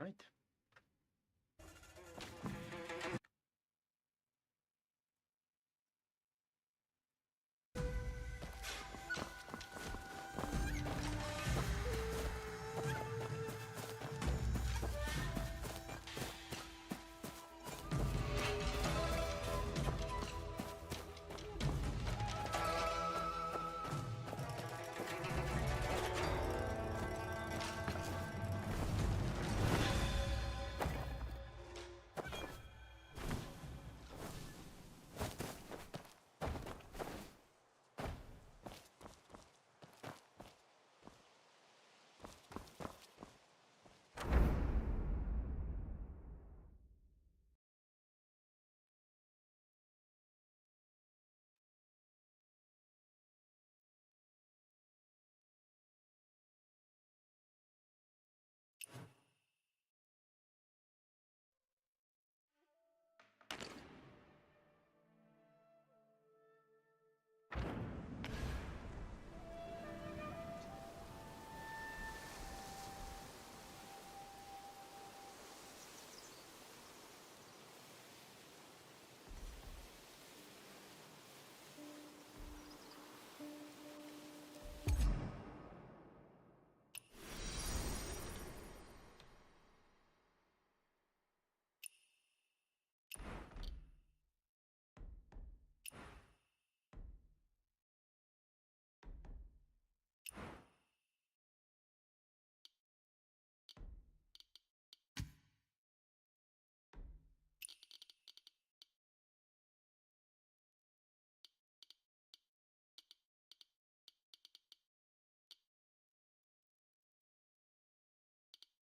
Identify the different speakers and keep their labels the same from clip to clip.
Speaker 1: Right.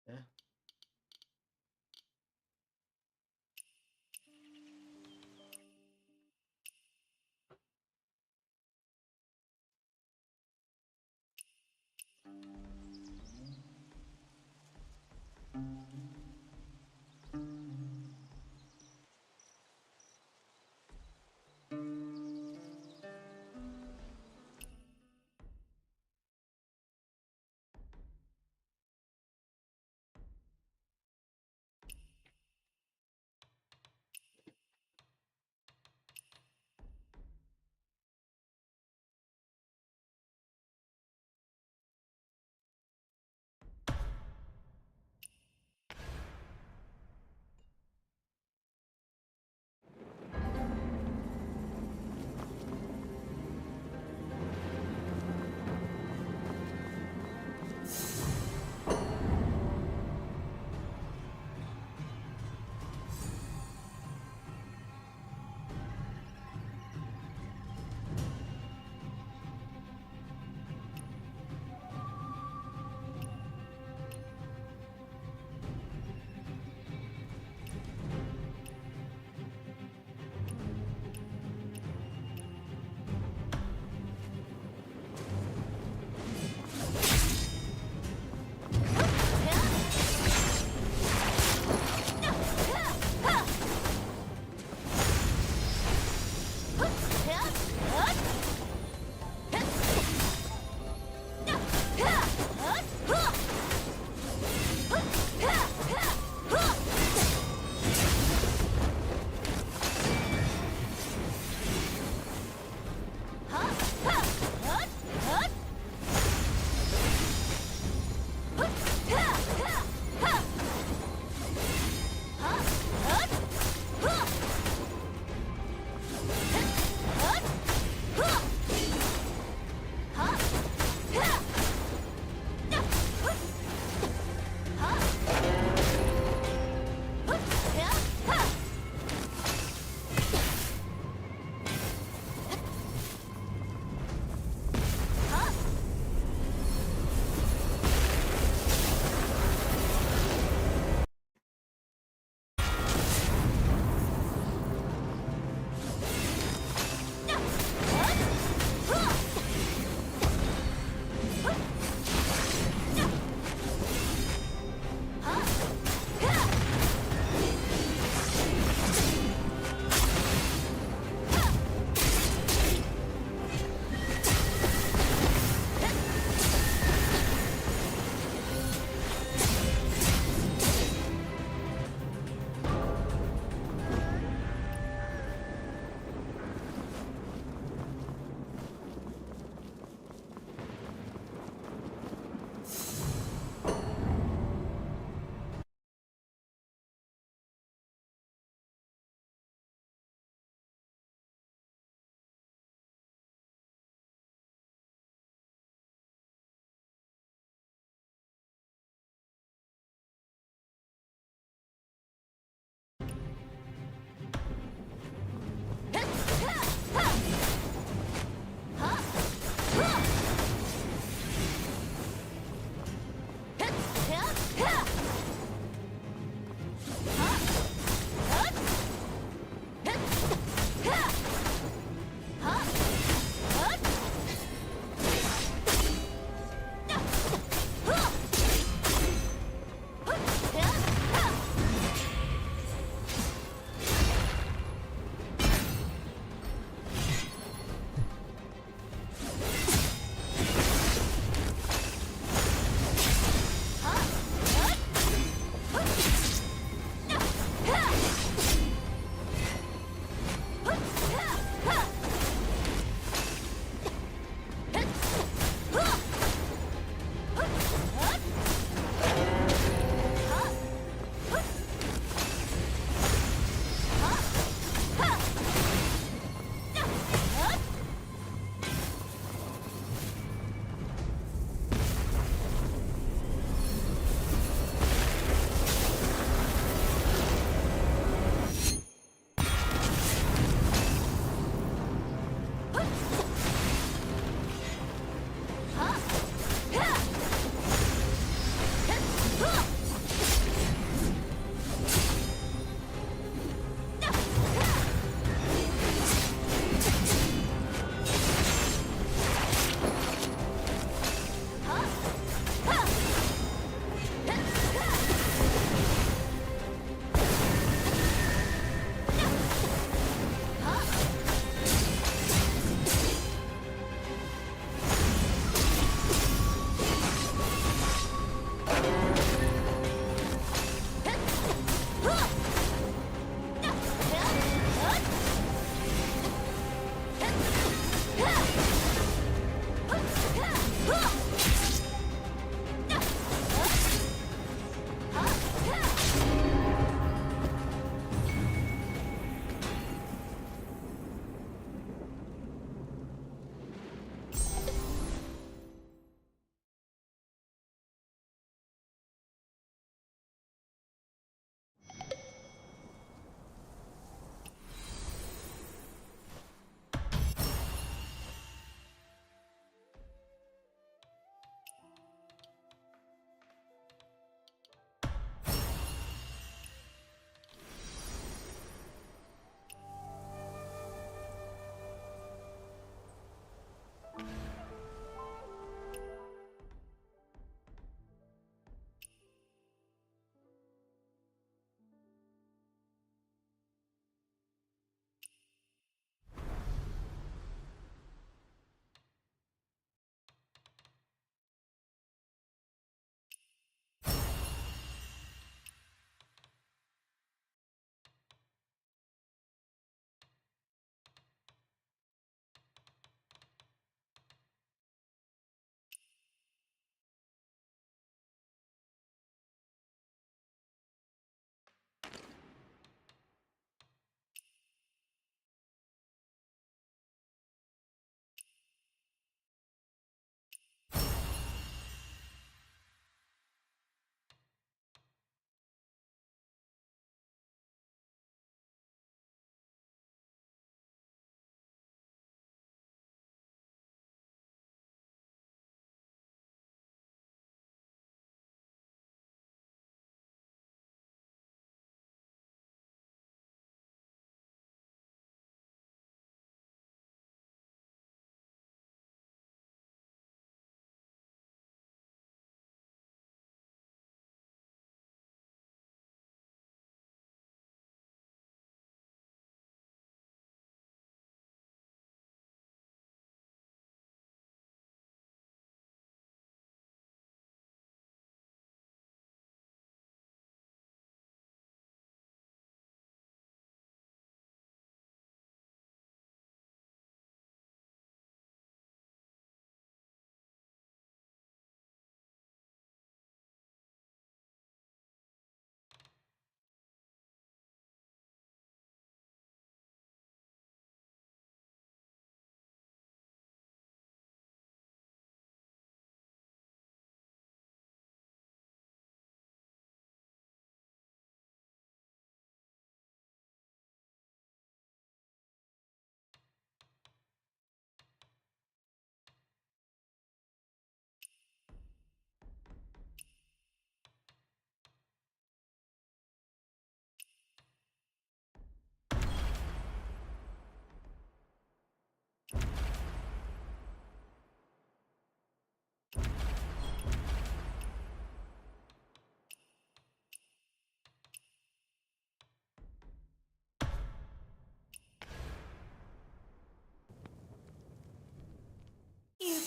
Speaker 1: Yeah.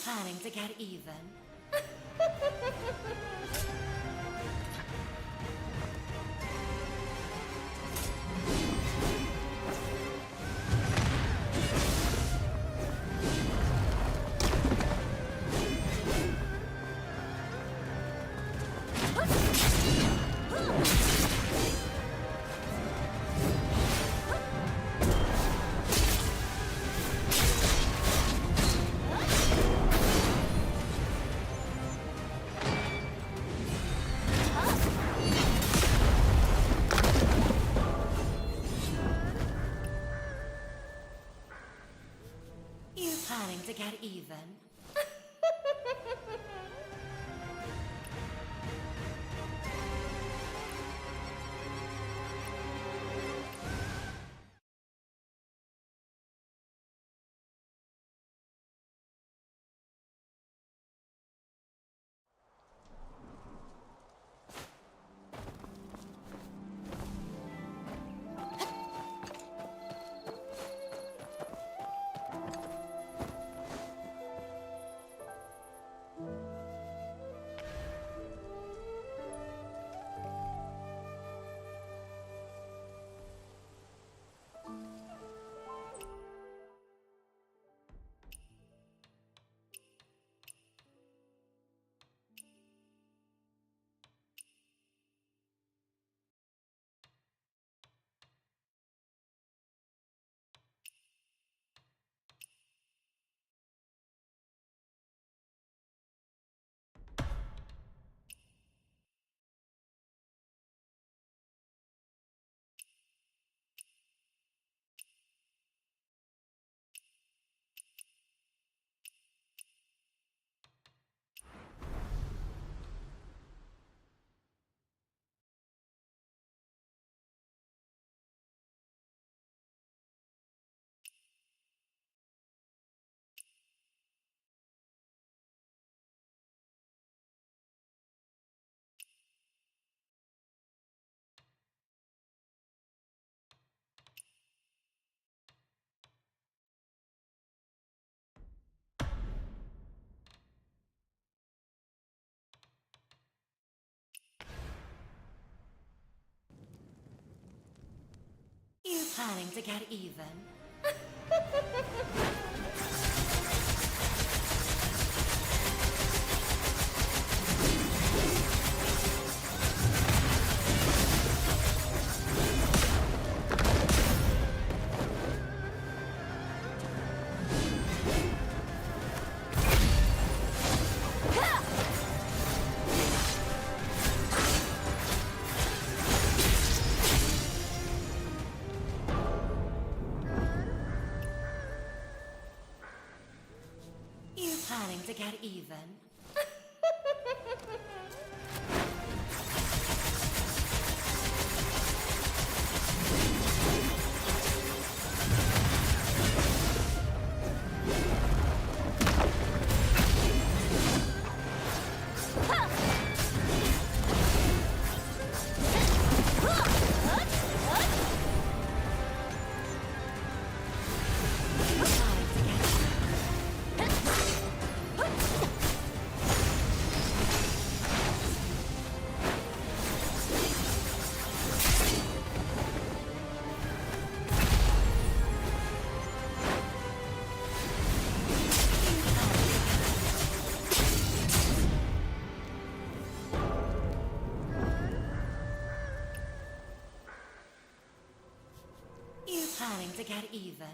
Speaker 1: planning to get even? Planning to get even? You planning to get even? Planning to get even? Planning to get even?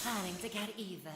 Speaker 1: planning to get even?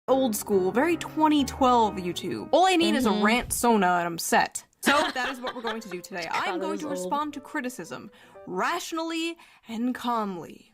Speaker 2: Old school, very 2012 YouTube. All I need is a rant Sona and I'm set. So that is what we're going to do today. I'm going to respond to criticism rationally and calmly.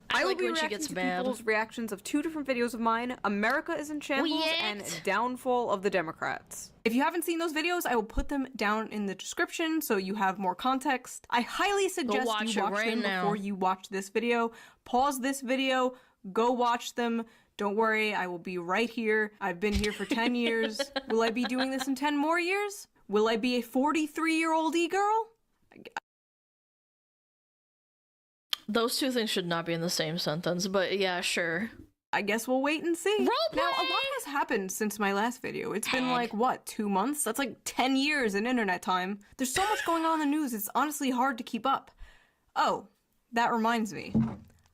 Speaker 2: I will be reacting to people's reactions of 2 different videos of mine, America is in Shambles and Downfall of the Democrats. If you haven't seen those videos, I will put them down in the description so you have more context. I highly suggest you watch them before you watch this video. Pause this video, go watch them. Don't worry, I will be right here. I've been here for 10 years. Will I be doing this in 10 more years? Will I be a 43-year-old e-girl?
Speaker 3: Those two things should not be in the same sentence, but yeah, sure.
Speaker 2: I guess we'll wait and see.
Speaker 3: Roleplay!
Speaker 2: Now, a lot has happened since my last video. It's been like, what, 2 months? That's like 10 years in internet time. There's so much going on in the news, it's honestly hard to keep up. Oh, that reminds me.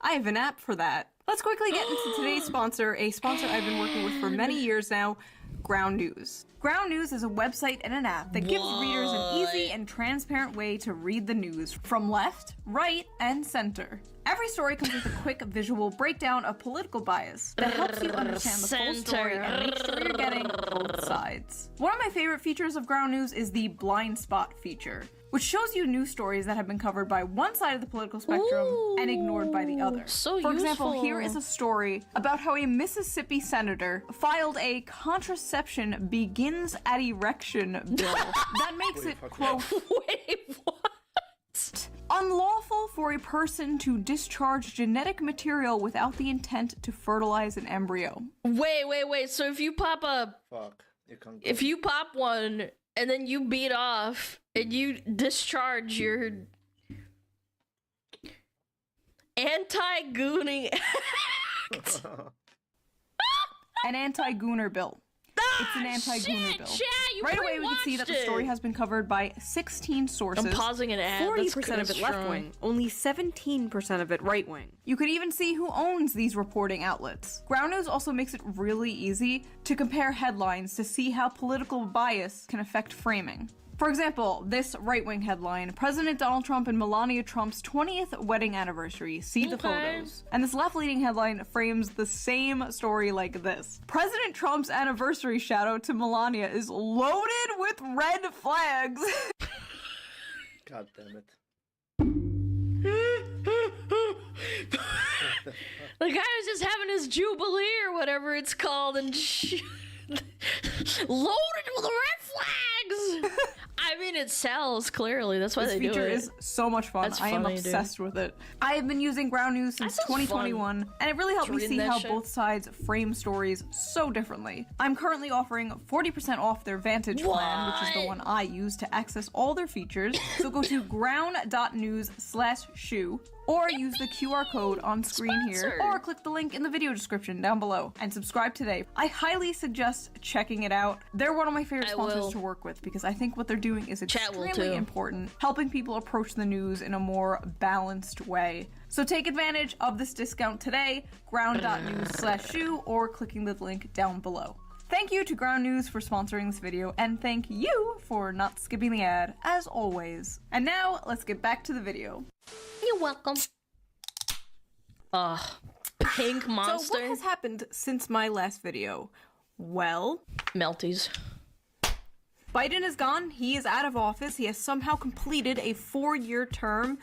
Speaker 2: I have an app for that. Let's quickly get into today's sponsor, a sponsor I've been working with for many years now, Ground News. Ground News is a website and an app that gives readers an easy and transparent way to read the news from left, right, and center. Every story comes with a quick visual breakdown of political bias that helps you understand the full story and make sure you're getting both sides. One of my favorite features of Ground News is the blind spot feature, which shows you news stories that have been covered by one side of the political spectrum and ignored by the other. For example, here is a story about how a Mississippi senator filed a contraception begins at erection bill that makes it, quote,
Speaker 3: Wait, what?
Speaker 2: unlawful for a person to discharge genetic material without the intent to fertilize an embryo.
Speaker 3: Wait. So if you pop a...
Speaker 4: Fuck. You can't go.
Speaker 3: If you pop one, and then you beat off, and you discharge your... anti-gooning act.
Speaker 2: An anti-gooner bill. It's an anti-gooner bill. Right away, we can see that the story has been covered by 16 sources.
Speaker 3: I'm pausing an ad.
Speaker 2: 40% of it left-wing, only 17% of it right-wing. You could even see who owns these reporting outlets. Ground News also makes it really easy to compare headlines to see how political bias can affect framing. For example, this right-wing headline, President Donald Trump and Melania Trump's 20th wedding anniversary, see the photos. And this left-leaning headline frames the same story like this. President Trump's anniversary shout-out to Melania is loaded with red flags.
Speaker 4: God damn it.
Speaker 3: The guy was just having his jubilee or whatever it's called and loaded with red flags. I I mean, it sells clearly. That's why
Speaker 2: This
Speaker 3: they do
Speaker 2: feature
Speaker 3: it.
Speaker 2: is so much fun.
Speaker 3: That's
Speaker 2: I am
Speaker 3: funny, dude.
Speaker 2: obsessed with it. I have been using Ground News since
Speaker 3: That sounds
Speaker 2: 2021, and it really helped me
Speaker 3: reading
Speaker 2: see
Speaker 3: that
Speaker 2: how
Speaker 3: shit.
Speaker 2: both sides frame stories so differently. I'm currently offering 40% off their Vantage plan, which is the
Speaker 3: What?
Speaker 2: one I use to access all their features. So go to ground.news/shoe, or use the QR code on screen here,
Speaker 3: Sponsor.
Speaker 2: or click the link in the video description down below and subscribe today. I highly suggest checking it out. They're one of my favorite
Speaker 3: I
Speaker 2: sponsors
Speaker 3: will.
Speaker 2: to work with because I think what they're doing is
Speaker 3: Chat will
Speaker 2: extremely
Speaker 3: too.
Speaker 2: important, helping people approach the news in a more balanced way. So take advantage of this discount today, ground.news/shoe, or clicking the link down below. Thank you to Ground News for sponsoring this video, and thank you for not skipping the ad, as always. And now, let's get back to the video.
Speaker 3: You're welcome. Pink
Speaker 2: So
Speaker 3: monster.
Speaker 2: what has happened since my last video? Well,
Speaker 3: Melties.
Speaker 2: Biden is gone. He is out of office. He has somehow completed a 4-year term,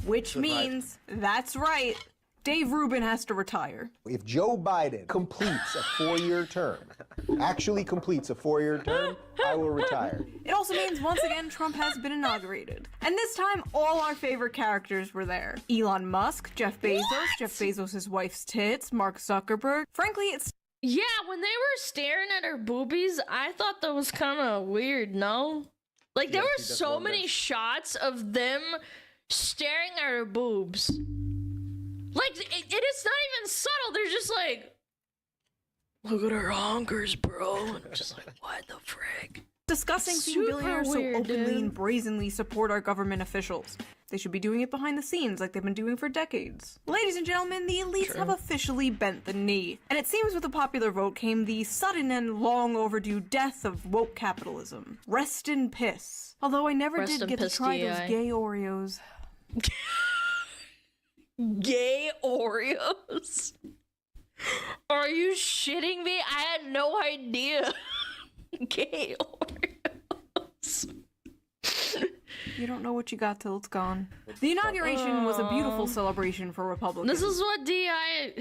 Speaker 2: which means, that's right, Dave Rubin has to retire.
Speaker 5: If Joe Biden completes a 4-year term, actually completes a 4-year term, I will retire.
Speaker 2: It also means, once again, Trump has been inaugurated. And this time, all our favorite characters were there. Elon Musk, Jeff Bezos, Jeff Bezos' wife's tits, Mark Zuckerberg. Frankly, it's
Speaker 3: Yeah, when they were staring at her boobies, I thought that was kind of weird, no? Like, there
Speaker 4: Yeah,
Speaker 3: were
Speaker 4: see, that's
Speaker 3: so
Speaker 4: one
Speaker 3: many
Speaker 4: that's-
Speaker 3: shots of them staring at her boobs. Like, it is not even subtle. They're just like, look at her honkers, bro. And just like, what the frick?
Speaker 2: disgusting seeing
Speaker 3: Super
Speaker 2: billionaires so
Speaker 3: weird,
Speaker 2: openly
Speaker 3: dude.
Speaker 2: and brazenly support our government officials. They should be doing it behind the scenes like they've been doing for decades. Ladies and gentlemen, the elites have officially bent the knee. And it seems with the popular vote came the sudden and long overdue death of woke capitalism. Rest in piss. Although I never
Speaker 3: Rest
Speaker 2: did
Speaker 3: in
Speaker 2: get to
Speaker 3: piss,
Speaker 2: try
Speaker 3: DI.
Speaker 2: those gay Oreos.
Speaker 3: Gay Oreos? Are you shitting me? I had no idea. Gay Oreos.
Speaker 2: You don't know what you got till it's gone. The inauguration was a beautiful celebration for Republicans.
Speaker 3: This is what DI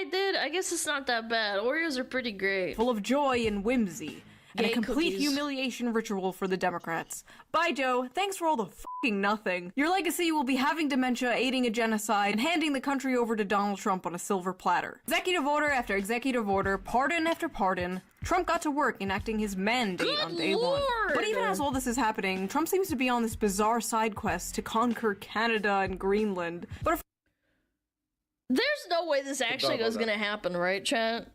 Speaker 3: did. I guess it's not that bad. Oreos are pretty great.
Speaker 2: full of joy and whimsy, and a
Speaker 3: Gay
Speaker 2: complete
Speaker 3: cookies.
Speaker 2: humiliation ritual for the Democrats. Bye, Joe. Thanks for all the fucking nothing. Your legacy will be having dementia, aiding a genocide, and handing the country over to Donald Trump on a silver platter. Executive order after executive order, pardon after pardon. Trump got to work enacting his mandate
Speaker 3: Good
Speaker 2: on day one.
Speaker 3: lord!
Speaker 2: But even as all this is happening, Trump seems to be on this bizarre side quest to conquer Canada and Greenland. But if
Speaker 3: There's no way this actually
Speaker 4: about
Speaker 3: was
Speaker 4: that.
Speaker 3: gonna happen, right, chat?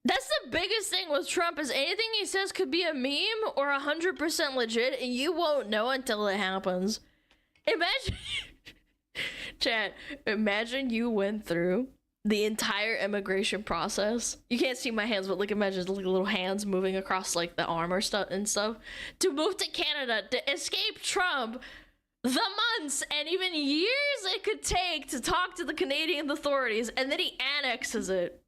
Speaker 3: That's the biggest thing with Trump is anything he says could be a meme or 100% legit, and you won't know until it happens. Imagine, chat. Imagine you went through the entire immigration process. You can't see my hands, but like imagine like little hands moving across like the arm or stuff and stuff to move to Canada to escape Trump. The months and even years it could take to talk to the Canadian authorities, and then he annexes it.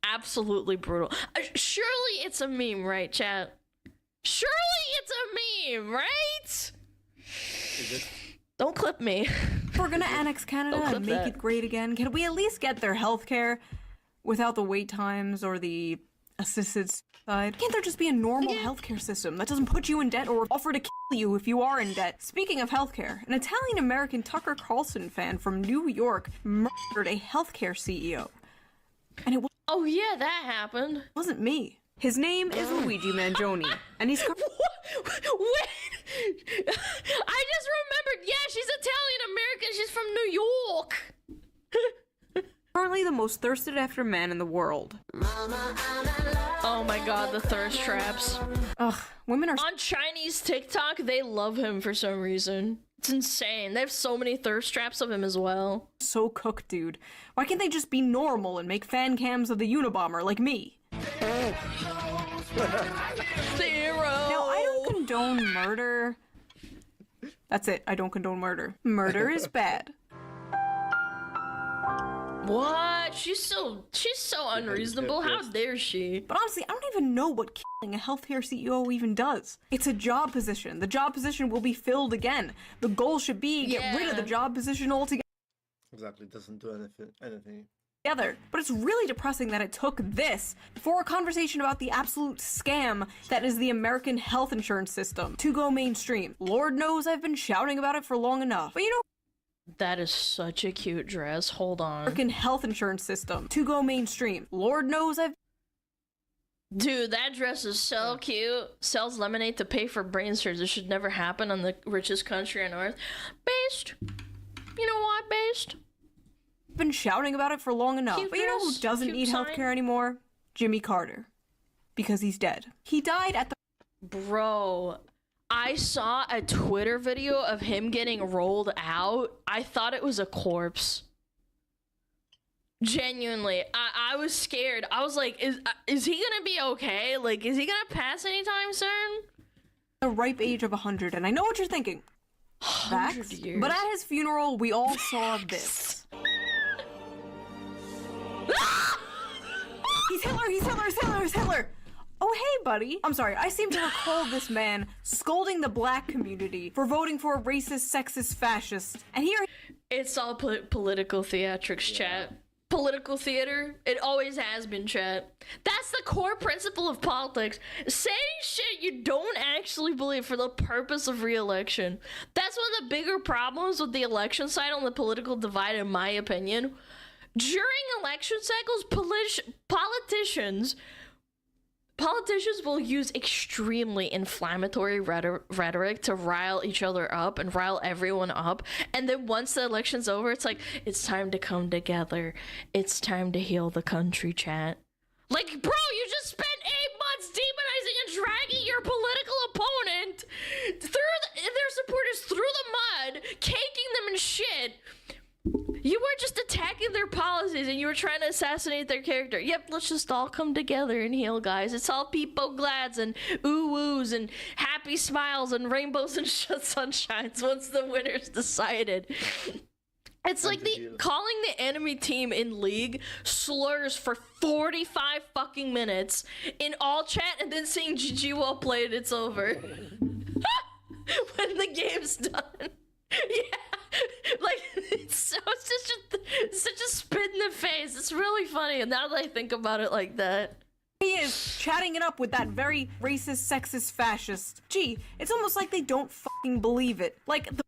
Speaker 3: Absolutely brutal. Surely it's a meme, right, chat? Surely it's a meme, right?
Speaker 4: Is it?
Speaker 3: Don't clip me.
Speaker 2: we're gonna annex Canada
Speaker 3: Don't clip
Speaker 2: and make
Speaker 3: that.
Speaker 2: it great again, can we at least get their health care without the wait times or the assisted suicide? Can't there just be a normal healthcare system that doesn't put you in debt or offer to kill you if you are in debt? Speaking of healthcare, an Italian-American Tucker Carlson fan from New York murdered a healthcare CEO. And it
Speaker 3: Oh yeah, that happened.
Speaker 2: wasn't me. His name is Luigi Mangione, and he's
Speaker 3: What? Wait! I just remembered. Yeah, she's Italian American. She's from New York.
Speaker 2: currently the most thirsted after man in the world.
Speaker 3: Oh my god, the thirst traps.
Speaker 2: Ugh, women are
Speaker 3: On Chinese TikTok, they love him for some reason. It's insane. They have so many thirst traps of him as well.
Speaker 2: so cooked, dude. Why can't they just be normal and make fan cams of the Unabomber like me?
Speaker 3: Zero.
Speaker 2: Now, I don't condone murder. That's it, I don't condone murder. Murder is bad.
Speaker 3: What? She's so unreasonable. How dare she?
Speaker 2: But honestly, I don't even know what killing a healthcare CEO even does. It's a job position. The job position will be filled again. The goal should be get rid of the
Speaker 3: Yeah.
Speaker 2: job position altogether.
Speaker 4: Exactly. Doesn't do anything.
Speaker 2: together. But it's really depressing that it took this for a conversation about the absolute scam that is the American health insurance system to go mainstream. Lord knows I've been shouting about it for long enough. But you know,
Speaker 3: That is such a cute dress. Hold on.
Speaker 2: American health insurance system to go mainstream. Lord knows I've
Speaker 3: Dude, that dress is so cute. Sells lemonade to pay for brain surgery. This should never happen on the richest country on earth. Based. You know what, Based?
Speaker 2: been shouting about it for long enough.
Speaker 3: Cute
Speaker 2: But you know who
Speaker 3: dress,
Speaker 2: doesn't
Speaker 3: cute
Speaker 2: need
Speaker 3: sign.
Speaker 2: healthcare anymore? Jimmy Carter. Because he's dead. He died at the
Speaker 3: Bro, I saw a Twitter video of him getting rolled out. I thought it was a corpse. Genuinely, I was scared. I was like, is he gonna be okay? Like, is he gonna pass anytime soon?
Speaker 2: ripe age of 100, and I know what you're thinking.
Speaker 3: 100
Speaker 2: Facts.
Speaker 3: years.
Speaker 2: But at his funeral, we all saw this. He's Hitler, he's Hitler, he's Hitler, he's Hitler! Oh, hey, buddy. I'm sorry, I seem to recall this man scolding the black community for voting for a racist, sexist, fascist. And here
Speaker 3: It's all political theatrics, chat. Political theater. It always has been, chat. That's the core principle of politics. Saying shit you don't actually believe for the purpose of re-election. That's one of the bigger problems with the election side on the political divide, in my opinion. During election cycles, politicians will use extremely inflammatory rhetoric to rile each other up and rile everyone up. And then once the election's over, it's like, it's time to come together. It's time to heal the country, chat. Like, bro, you just spent 8 months demonizing and dragging your political opponent through their supporters through the mud, caking them in shit. You were just attacking their policies and you were trying to assassinate their character. Yep, let's just all come together and heal, guys. It's all people glads and ooh-woos and happy smiles and rainbows and sunshines once the winner's decided. It's like calling the enemy team in League slurs for 45 fucking minutes in all chat and then saying GG, well played, it's over. When the game's done. Yeah. Like, it's such a spit in the face. It's really funny, and now that I think about it like that.
Speaker 2: he is chatting it up with that very racist, sexist, fascist. Gee, it's almost like they don't fucking believe it. Like, the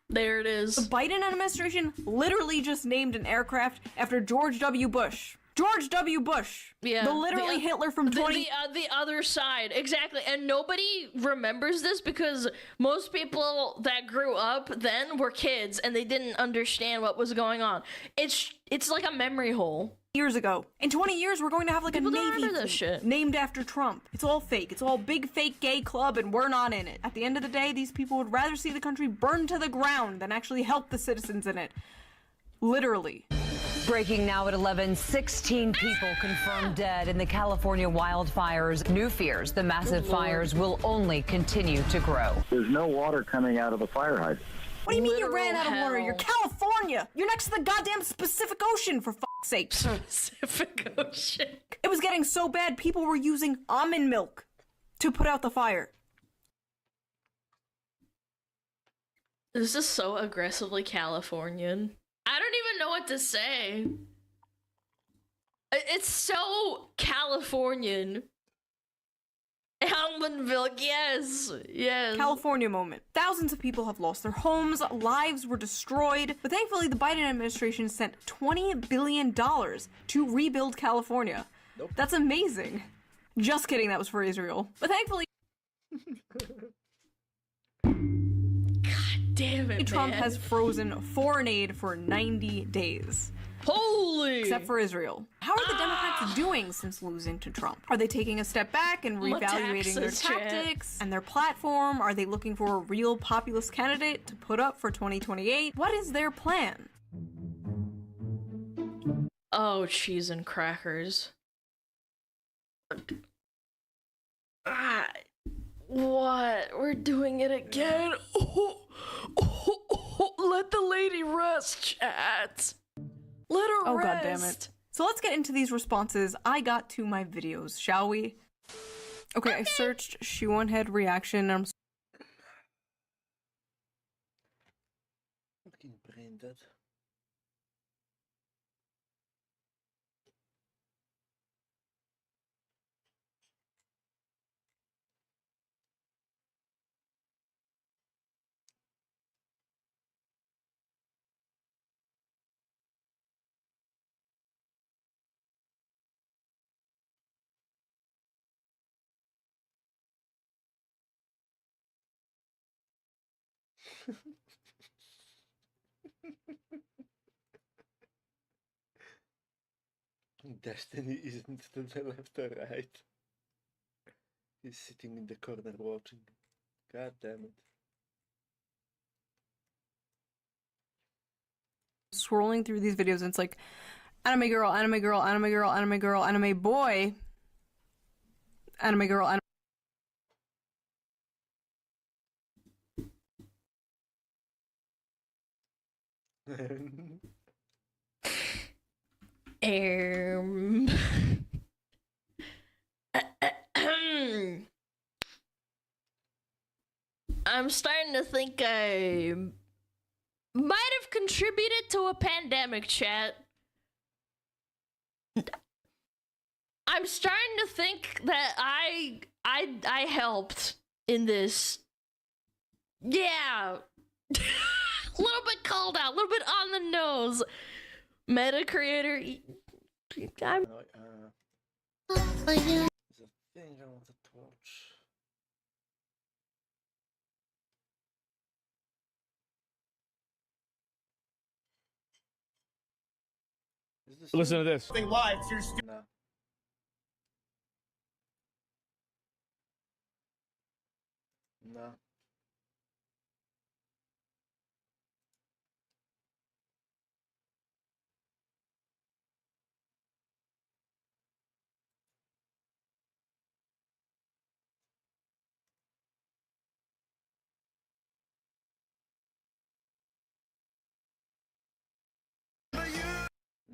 Speaker 3: There it is.
Speaker 2: Biden administration literally just named an aircraft after George W. Bush. George W. Bush.
Speaker 3: Yeah,
Speaker 2: The literally Hitler from 20...
Speaker 3: The other side, exactly. And nobody remembers this because most people that grew up then were kids and they didn't understand what was going on. It's like a memory hole.
Speaker 2: years ago. In 20 years, we're going to have like a
Speaker 3: People don't
Speaker 2: Navy
Speaker 3: remember this
Speaker 2: fleet
Speaker 3: shit.
Speaker 2: named after Trump. It's all fake. It's all big fake gay club and we're not in it. At the end of the day, these people would rather see the country burn to the ground than actually help the citizens in it. Literally.
Speaker 6: Breaking now at 11, 16 people confirmed dead in the California wildfires. New fears the massive fires will only continue to grow.
Speaker 7: There's no water coming out of the fire hydrant.
Speaker 2: What do you mean you
Speaker 3: Literal
Speaker 2: ran out of water?
Speaker 3: hell.
Speaker 2: You're California! You're next to the goddamn Pacific Ocean, for fuck's sake.
Speaker 3: Pacific Ocean.
Speaker 2: It was getting so bad, people were using almond milk to put out the fire.
Speaker 3: This is so aggressively Californian. I don't even know what to say. It's so Californian. Almond milk, yes, yes.
Speaker 2: California moment. Thousands of people have lost their homes, lives were destroyed, but thankfully the Biden administration sent $20 billion to rebuild California. That's amazing. Just kidding, that was for Israel. But thankfully
Speaker 3: Damn it,
Speaker 2: Trump
Speaker 3: man.
Speaker 2: has frozen foreign aid for 90 days.
Speaker 3: Holy!
Speaker 2: Except for Israel. How are the Democrats doing since losing to Trump? Are they taking a step back and reevaluating their
Speaker 3: taxes, chat.
Speaker 2: tactics and their platform? Are they looking for a real populist candidate to put up for 2028? What is their plan?
Speaker 3: Oh, cheese and crackers. Ah, what? We're doing it again? Let the lady rest, chat. Let her
Speaker 2: Oh,
Speaker 3: rest.
Speaker 2: God damn it. So let's get into these responses I got to my videos, shall we? Okay, I searched Shoe Head reaction. I'm
Speaker 4: Fucking brain dead. Destiny isn't to the left or right. He's sitting in the corner watching. God damn it.
Speaker 2: Scrolling through these videos and it's like anime girl, anime girl, anime girl, anime girl, anime boy, anime girl, anime.
Speaker 3: I'm starting to think I might have contributed to a pandemic, chat. I'm starting to think that I helped in this. Yeah. A little bit called out, a little bit on the nose. Meta creator. I'm
Speaker 4: There's a thing I wanted to watch. Is this
Speaker 8: Listen to this.
Speaker 4: No. No.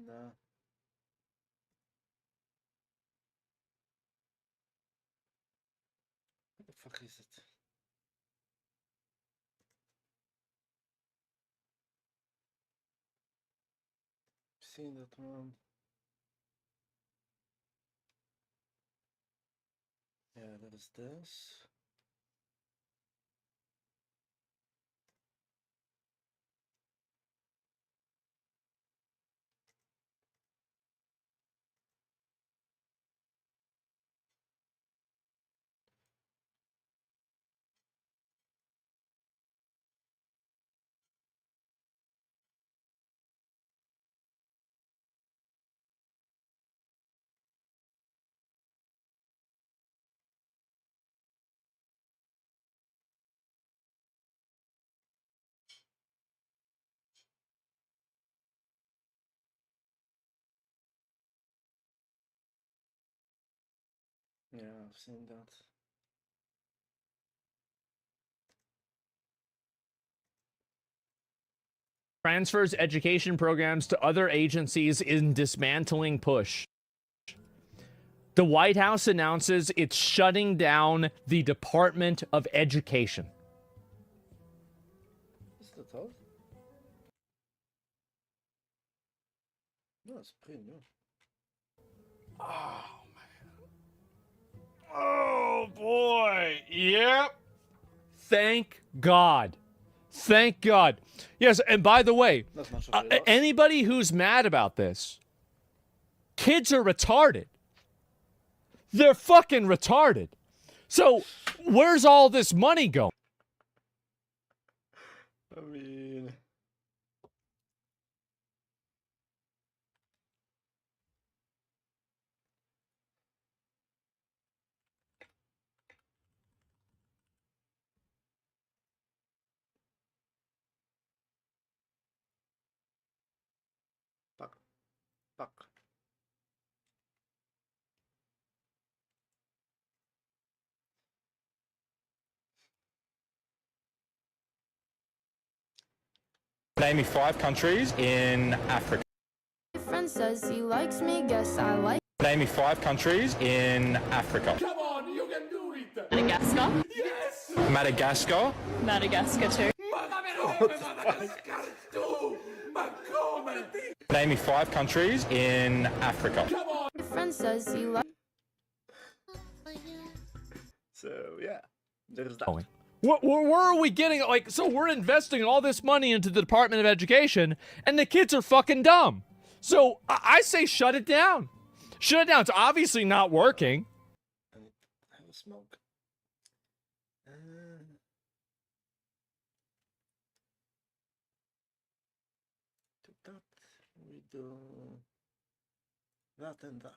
Speaker 4: No. What the fuck is it? Seen that one. Yeah, that is this. Yeah, I've seen that.
Speaker 8: Transfers education programs to other agencies in dismantling push. The White House announces it's shutting down the Department of Education.
Speaker 4: Is that all? No, it's pretty new.
Speaker 8: Oh boy. Yep. Thank God. Thank God. Yes, and by the way,
Speaker 4: Not much of a loss.
Speaker 8: anybody who's mad about this, kids are retarded. They're fucking retarded. So, where's all this money going?
Speaker 4: I mean, fuck, fuck.
Speaker 9: Name me 5 countries in Africa.
Speaker 10: My friend says he likes me, guess I like.
Speaker 9: Name me 5 countries in Africa.
Speaker 8: Come on, you can do it.
Speaker 3: Madagascar.
Speaker 8: Yes.
Speaker 9: Madagascar.
Speaker 3: Madagascar too.
Speaker 9: Name me 5 countries in Africa.
Speaker 10: My friend says he likes.
Speaker 4: So yeah, there's that.
Speaker 8: Where are we getting, like, so we're investing all this money into the Department of Education, and the kids are fucking dumb. So I say shut it down. Shut it down. It's obviously not working.
Speaker 4: I need to have a smoke. do that and that.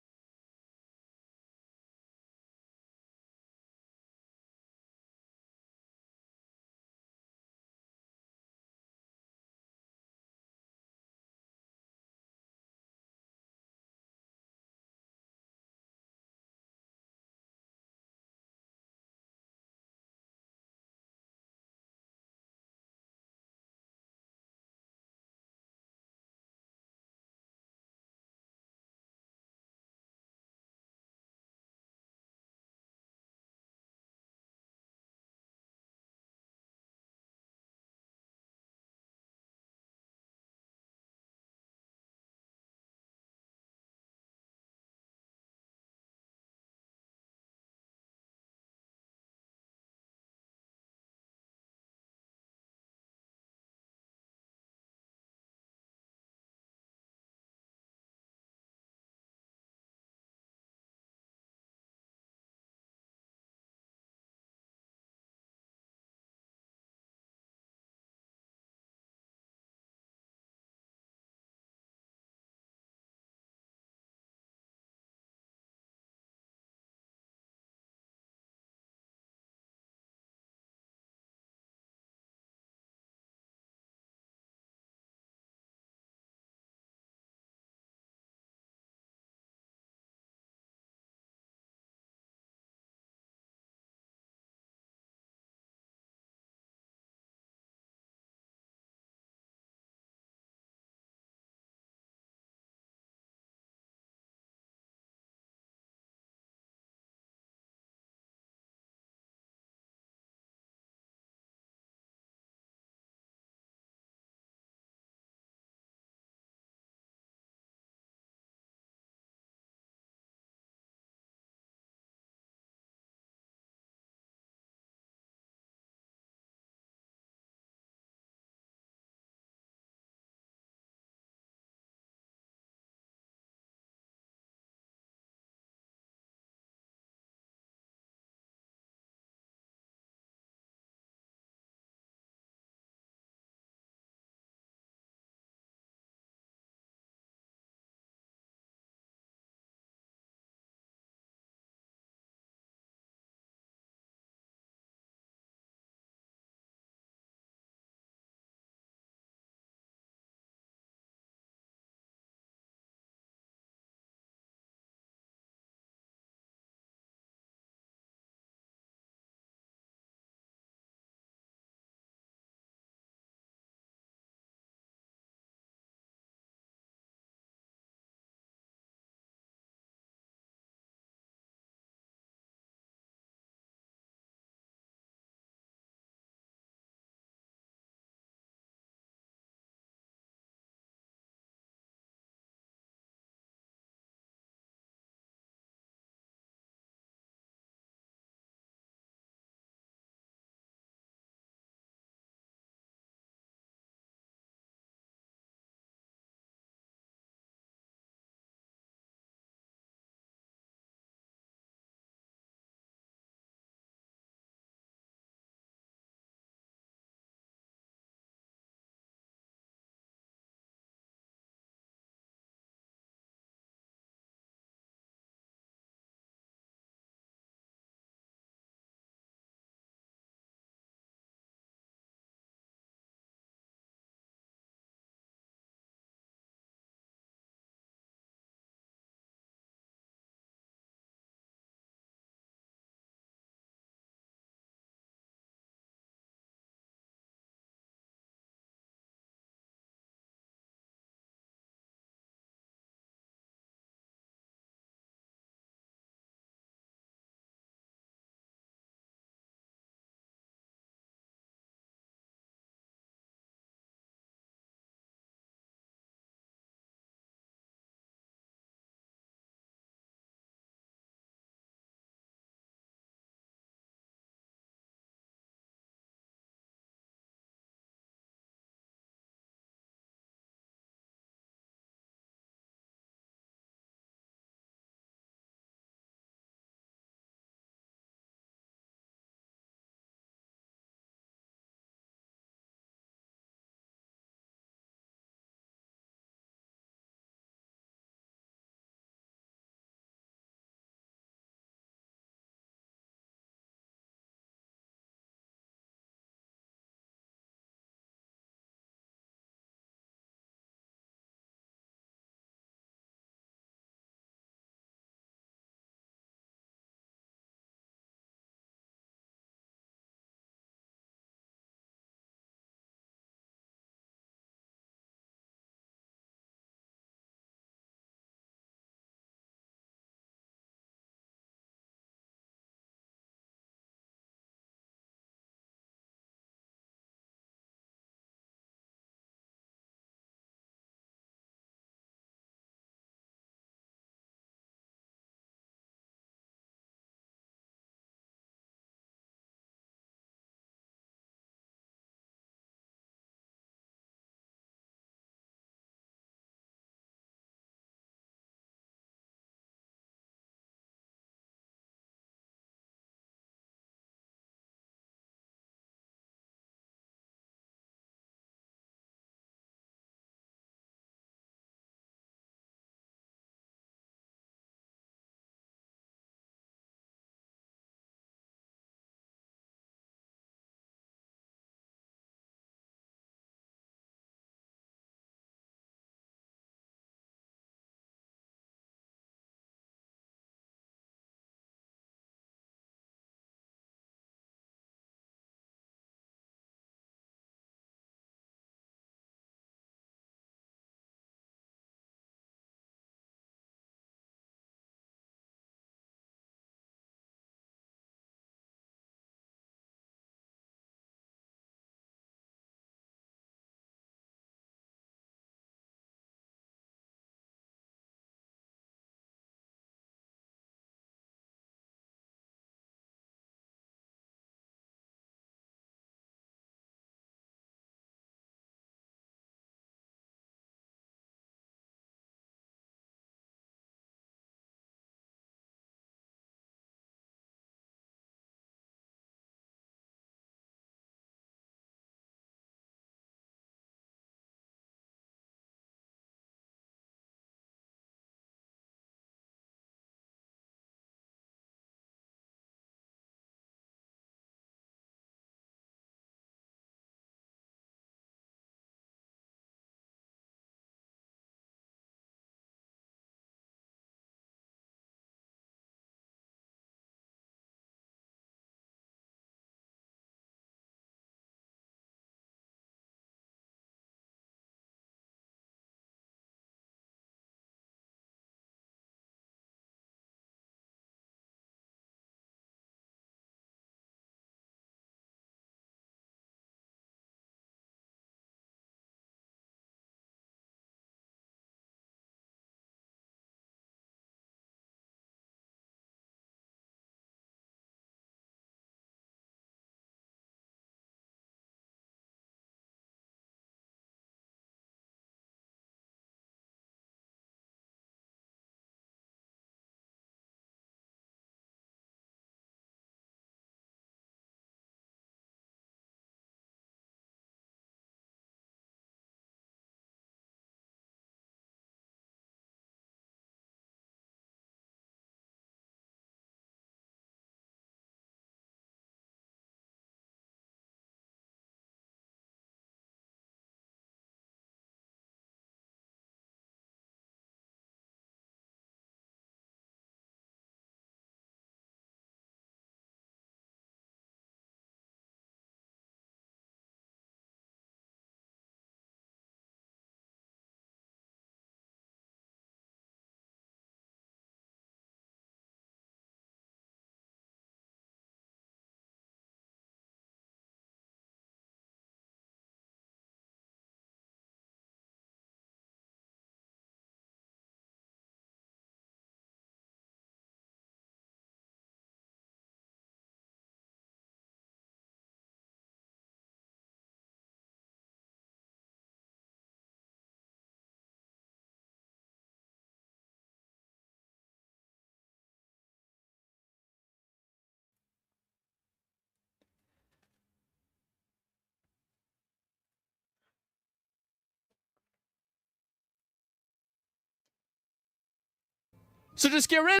Speaker 8: So just get rid of it.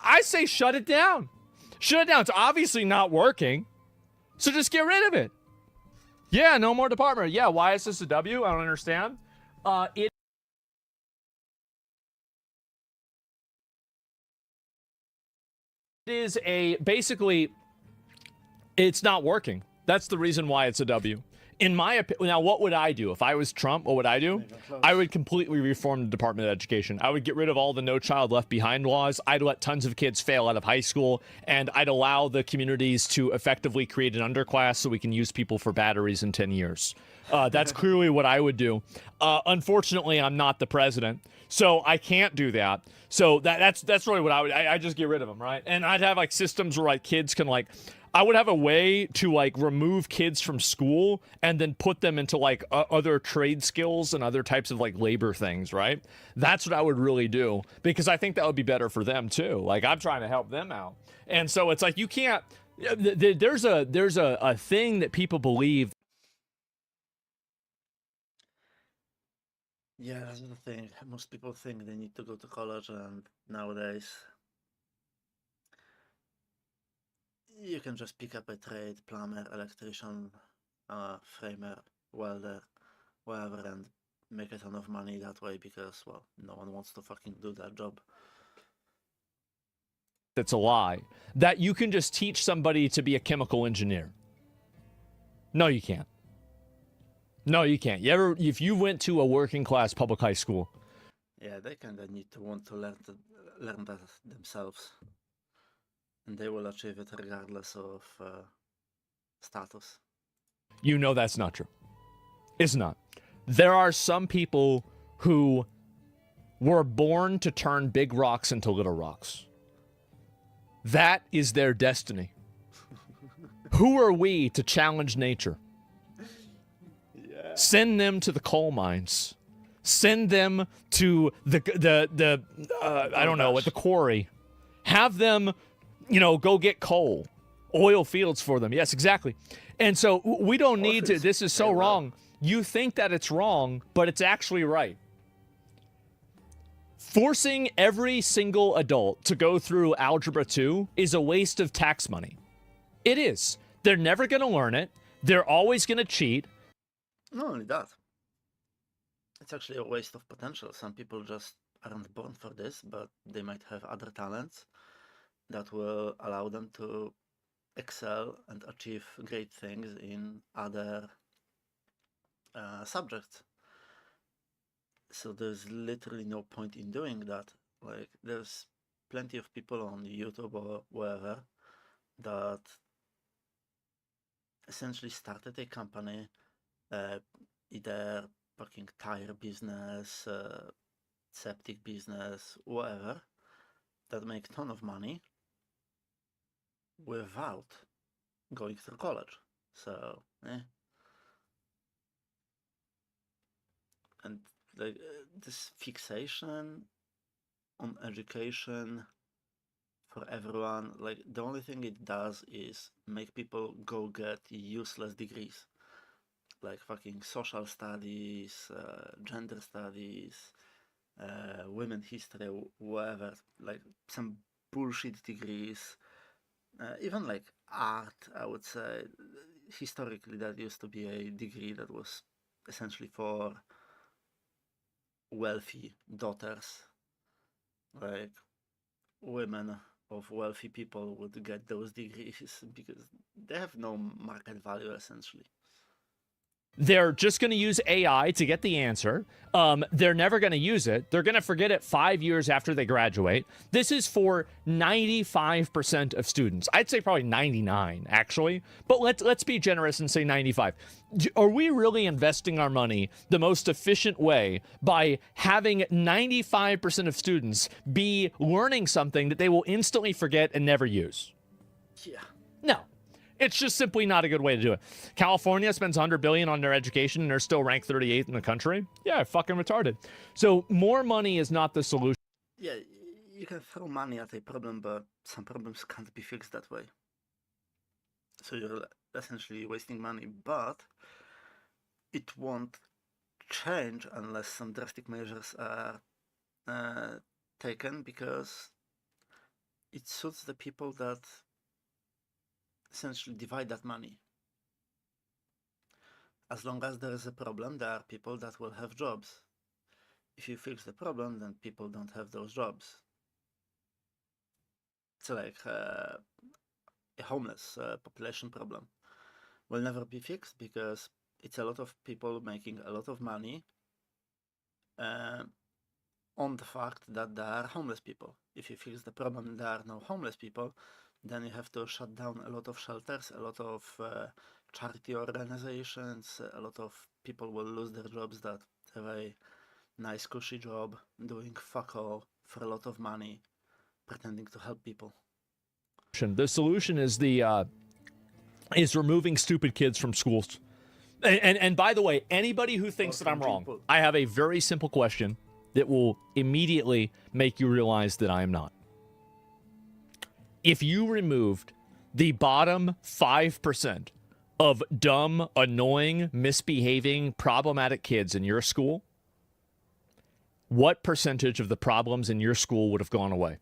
Speaker 8: I say shut it down. Shut it down. It's obviously not working. So just get rid of it. Yeah, no more department. Yeah, why is this a W? I don't understand. It is basically, it's not working. That's the reason why it's a W. In my opinion, now what would I do? If I was Trump, what would I do? I would completely reform the Department of Education. I would get rid of all the No Child Left Behind laws. I'd let tons of kids fail out of high school, and I'd allow the communities to effectively create an underclass so we can use people for batteries in 10 years. That's clearly what I would do. Unfortunately, I'm not the president, so I can't do that. So that's really what I would. I just get rid of them, right? And I'd have like systems where like kids can like. I would have a way to like remove kids from school and then put them into like other trade skills and other types of like labor things, right? That's what I would really do, because I think that would be better for them too. Like I'm trying to help them out. And so it's like you can't, there's a thing that people believe.
Speaker 4: Yeah, that's the thing. Most people think they need to go to college, and nowadays you can just pick up a trade, plumber, electrician, framer, welder, whatever, and make a ton of money that way because, well, no one wants to fucking do that job.
Speaker 8: That's a lie. That you can just teach somebody to be a chemical engineer. No, you can't. No, you can't. If you went to a working class public high school.
Speaker 4: Yeah, they kind of need to want to learn that themselves. And they will achieve it regardless of status.
Speaker 8: You know that's not true. It's not. There are some people who were born to turn big rocks into little rocks. That is their destiny. Who are we to challenge nature? Yeah. Send them to the coal mines. Send them to the I don't know, at the quarry. Have them, go get coal, oil fields for them. Yes, exactly. And so we don't need to. This is so wrong. You think that it's wrong, but it's actually right. Forcing every single adult to go through Algebra 2 is a waste of tax money. It is. They're never going to learn it. They're always going to cheat.
Speaker 4: Not only that, it's actually a waste of potential. Some people just aren't born for this, but they might have other talents that will allow them to excel and achieve great things in other subjects. So there's literally no point in doing that. Like, there's plenty of people on YouTube or wherever that essentially started a company, either fucking tire business, septic business, whatever, that make a ton of money without going through college. So, And like this fixation on education for everyone, like the only thing it does is make people go get useless degrees, like fucking social studies, gender studies, women history, whatever, like some bullshit degrees, even like art. I would say historically that used to be a degree that was essentially for wealthy daughters, like women of wealthy people would get those degrees because they have no market value essentially.
Speaker 8: They're just going to use AI to get the answer. They're never going to use it. They're going to forget it 5 years after they graduate. This is for 95% of students. I'd say probably 99, actually. But let's be generous and say 95. Are we really investing our money the most efficient way by having 95% of students be learning something that they will instantly forget and never use?
Speaker 4: Yeah.
Speaker 8: No. It's just simply not a good way to do it. California spends $100 billion on their education and they're still ranked 38th in the country. Yeah, fucking retarded. So more money is not the solution.
Speaker 4: Yeah, you can throw money at a problem, but some problems can't be fixed that way. So you're essentially wasting money, but it won't change unless some drastic measures are taken, because it suits the people that essentially divide that money. As long as there is a problem, there are people that will have jobs. If you fix the problem, then people don't have those jobs. It's like a homeless population problem. Will never be fixed because it's a lot of people making a lot of money on the fact that there are homeless people. If you fix the problem, there are no homeless people, then you have to shut down a lot of shelters, a lot of charity organizations, a lot of people will lose their jobs that have a nice cushy job doing fuck all for a lot of money, pretending to help people.
Speaker 8: The solution is is removing stupid kids from schools. And by the way, anybody who thinks that I'm wrong, I have a very simple question that will immediately make you realize that I am not. If you removed the bottom 5% of dumb, annoying, misbehaving, problematic kids in your school, what percentage of the problems in your school would have gone away?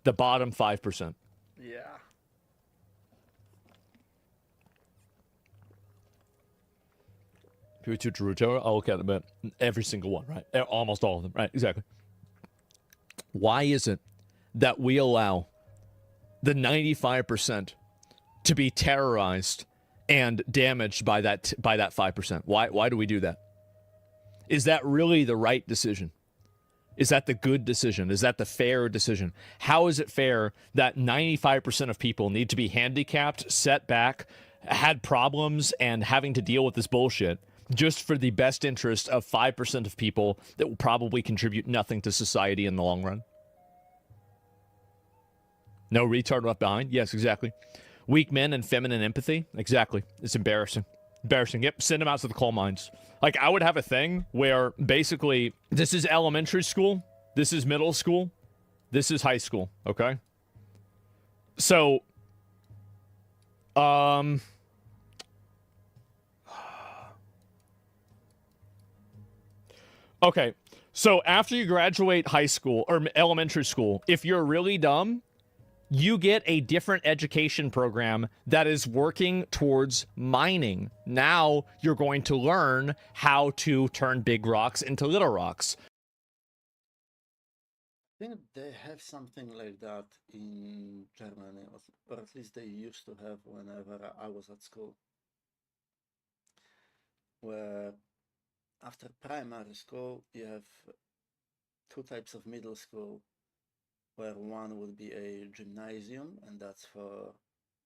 Speaker 8: The bottom 5%.
Speaker 4: Yeah.
Speaker 8: People to Naruto, I'll look at them, every single one, right? Almost all of them, right? Exactly. Why is it that we allow the 95% to be terrorized and damaged by that 5%? Why do we do that? Is that really the right decision? Is that the good decision? Is that the fair decision? How is it fair that 95% of people need to be handicapped, set back, had problems, and having to deal with this bullshit just for the best interest of 5% of people that will probably contribute nothing to society in the long run? No retard left behind? Yes, exactly. Weak men and feminine empathy? Exactly. It's embarrassing. Embarrassing. Yep, send them out to the coal mines. Like, I would have a thing where basically this is elementary school, this is middle school, this is high school, okay? So, okay, so after you graduate high school or elementary school, if you're really dumb, you get a different education program that is working towards mining. Now you're going to learn how to turn big rocks into little rocks.
Speaker 4: I think they have something like that in Germany, or at least they used to have whenever I was at school, where after primary school you have two types of middle school, where one would be a gymnasium, and that's for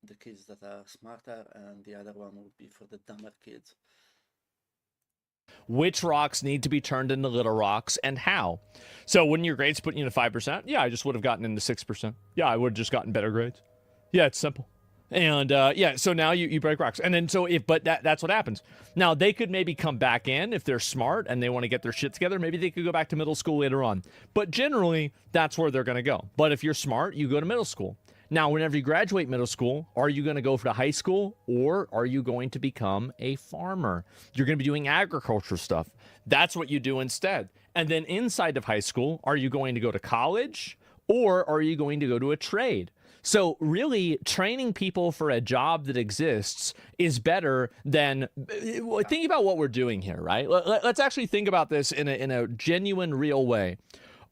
Speaker 4: the kids that are smarter, and the other one would be for the dumber kids.
Speaker 8: Which rocks need to be turned into little rocks and how? So wouldn't your grades put you into 5%? Yeah, I just would have gotten into 6%. Yeah, I would have just gotten better grades. Yeah, it's simple. And yeah, so now you break rocks. And then that's what happens. Now they could maybe come back in if they're smart and they want to get their shit together. Maybe they could go back to middle school later on. But generally, that's where they're going to go. But if you're smart, you go to middle school. Now, whenever you graduate middle school, are you going to go for the high school, or are you going to become a farmer? You're going to be doing agriculture stuff. That's what you do instead. And then inside of high school, are you going to go to college, or are you going to go to a trade? So really, training people for a job that exists is better than... Think about what we're doing here, right? Let's actually think about this in a genuine, real way.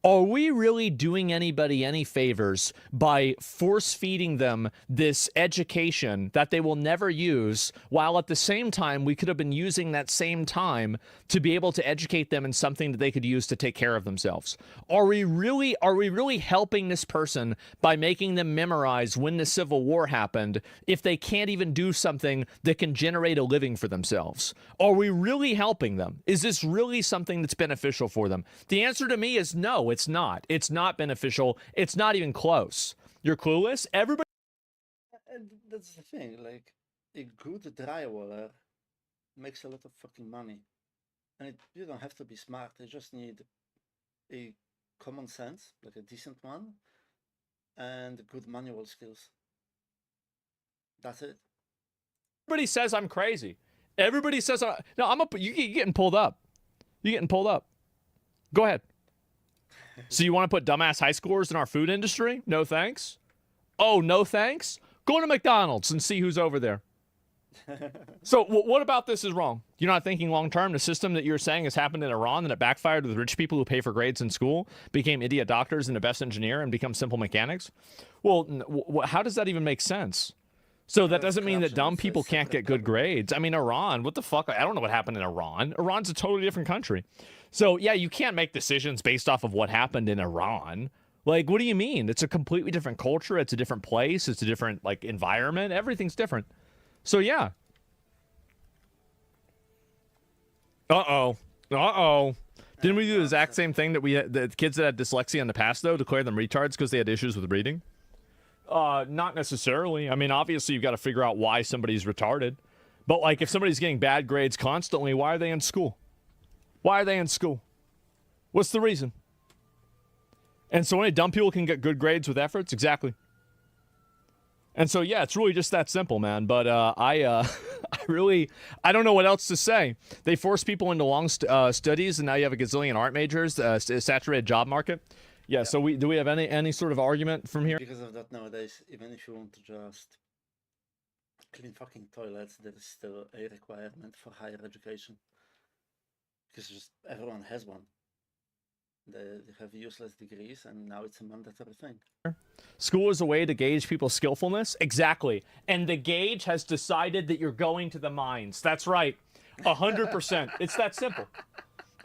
Speaker 8: Are we really doing anybody any favors by force-feeding them this education that they will never use, while at the same time we could have been using that same time to be able to educate them in something that they could use to take care of themselves? Are we really helping this person by making them memorize when the Civil War happened if they can't even do something that can generate a living for themselves? Are we really helping them? Is this really something that's beneficial for them? The answer to me is no. It's not. It's not beneficial. It's not even close. You're clueless? Everybody...
Speaker 4: And that's the thing, like, a good drywaller makes a lot of fucking money. And you don't have to be smart, you just need a common sense, like a decent one, and good manual skills. That's it.
Speaker 8: Everybody says I'm crazy. Everybody says, no, you're getting pulled up. You're getting pulled up. Go ahead. So you want to put dumbass high scores in our food industry? No thanks. Oh, no thanks? Go to McDonald's and see who's over there. So what about this is wrong? You're not thinking long term. The system that you're saying has happened in Iran and it backfired with rich people who pay for grades in school, became idiot doctors and the best engineer and become simple mechanics. Well, how does that even make sense? So that doesn't mean that dumb people can't get good grades. I mean, Iran, what the fuck? I don't know what happened in Iran. Iran's a totally different country. So yeah, you can't make decisions based off of what happened in Iran. Like, what do you mean? It's a completely different culture. It's a different place. It's a different, like, environment. Everything's different. So yeah. Uh-oh. Didn't we do the exact same thing that the kids that had dyslexia in the past, though, declare them retards because they had issues with reading? Not necessarily. I mean, obviously, you've got to figure out why somebody's retarded. But, like, if somebody's getting bad grades constantly, why are they in school? Why are they in school? What's the reason? And so only dumb people can get good grades with efforts? Exactly. And so, yeah, it's really just that simple, man. But I don't know what else to say. They force people into long studies, and now you have a gazillion art majors, saturated job market. Yeah, so do we have any sort of argument from here?
Speaker 4: Because of that nowadays, even if you want to just clean fucking toilets, there is still a requirement for higher education. Because just everyone has one. They have useless degrees, and now it's a mandatory thing.
Speaker 8: School is a way to gauge people's skillfulness. Exactly. And the gauge has decided that you're going to the mines. That's right. 100%. It's that simple.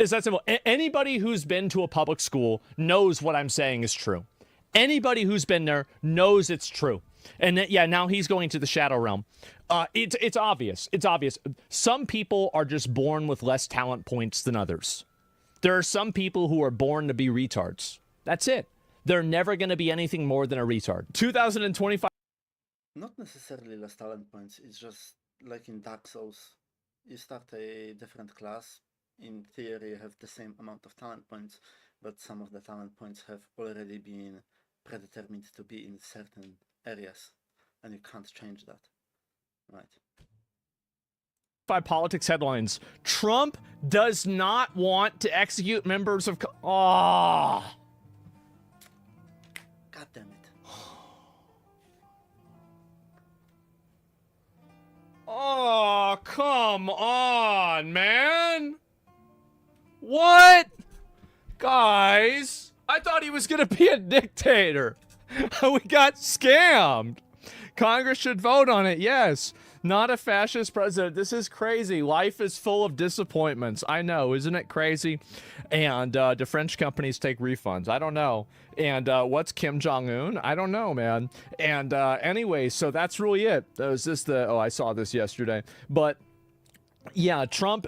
Speaker 8: It's that simple. Anybody who's been to a public school knows what I'm saying is true. Anybody who's been there knows it's true. And yeah, now he's going to the shadow realm. It's obvious. It's obvious. Some people are just born with less talent points than others. There are some people who are born to be retards. That's it. They're never going to be anything more than a retard. 2025.
Speaker 4: Not necessarily less talent points. It's just like in Dark Souls. You start a different class. In theory, you have the same amount of talent points, but some of the talent points have already been predetermined to be in certain areas, and you can't change that. Right.
Speaker 8: Politics headlines. Trump does not want to execute members of...
Speaker 4: God damn it.
Speaker 8: Oh, come on, man. What? Guys, I thought he was going to be a dictator. We got scammed. Congress should vote on it, yes. Not a fascist president. This is crazy. Life is full of disappointments. I know, isn't it crazy? And do French companies take refunds? I don't know. And what's Kim Jong-un? I don't know, man. And anyway, so that's really it. Was this the... Oh, I saw this yesterday. But yeah, Trump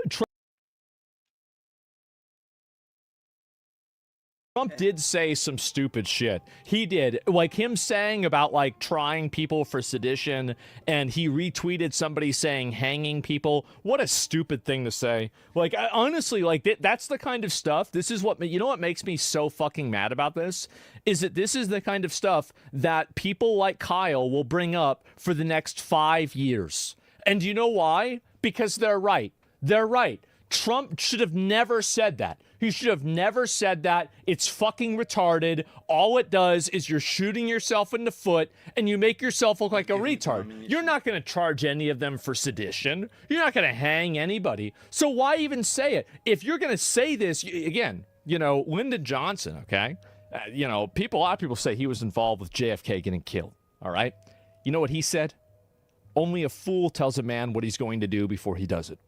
Speaker 8: did say some stupid shit. He did. Like him saying about like trying people for sedition, and he retweeted somebody saying hanging people. What a stupid thing to say. Like, honestly, like that's the kind of stuff. This is what, you know what makes me so fucking mad about this? Is that this is the kind of stuff that people like Kyle will bring up for the next 5 years. And do you know why? Because they're right. They're right. Trump should have never said that. He should have never said that. It's fucking retarded. All it does is you're shooting yourself in the foot and you make yourself look like a retard. You're not going to charge any of them for sedition. You're not going to hang anybody. So why even say it? If you're going to say this, again, you know, Lyndon Johnson, okay? You know, a lot of people say he was involved with JFK getting killed, all right? You know what he said? Only a fool tells a man what he's going to do before he does it.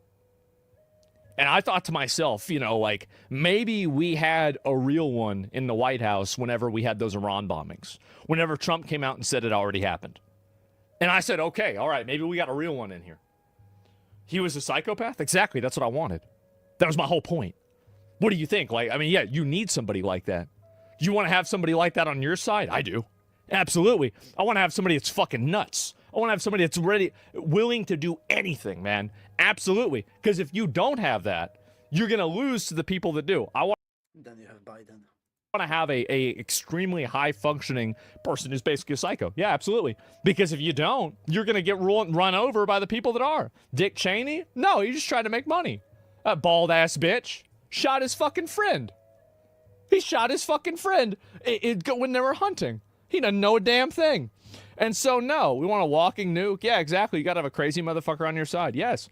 Speaker 8: And I thought to myself, you know, like, maybe we had a real one in the White House whenever we had those Iran bombings. Whenever Trump came out and said it already happened. And I said, okay, all right, maybe we got a real one in here. He was a psychopath? Exactly, that's what I wanted. That was my whole point. What do you think? Like, I mean, yeah, you need somebody like that. You want to have somebody like that on your side? I do. Absolutely. I want to have somebody that's fucking nuts. I want to have somebody that's willing to do anything, man. Absolutely. Because if you don't have that, you're going to lose to the people that do.
Speaker 4: Then you have Biden.
Speaker 8: to have a extremely high functioning person who's basically a psycho. Yeah, absolutely. Because if you don't, you're going to get run over by the people that are. Dick Cheney? No, he just tried to make money. That bald ass bitch shot his fucking friend. He shot his fucking friend when they were hunting. He doesn't know a damn thing. And so, no, we want a walking nuke. Yeah, exactly. You got to have a crazy motherfucker on your side. Yes.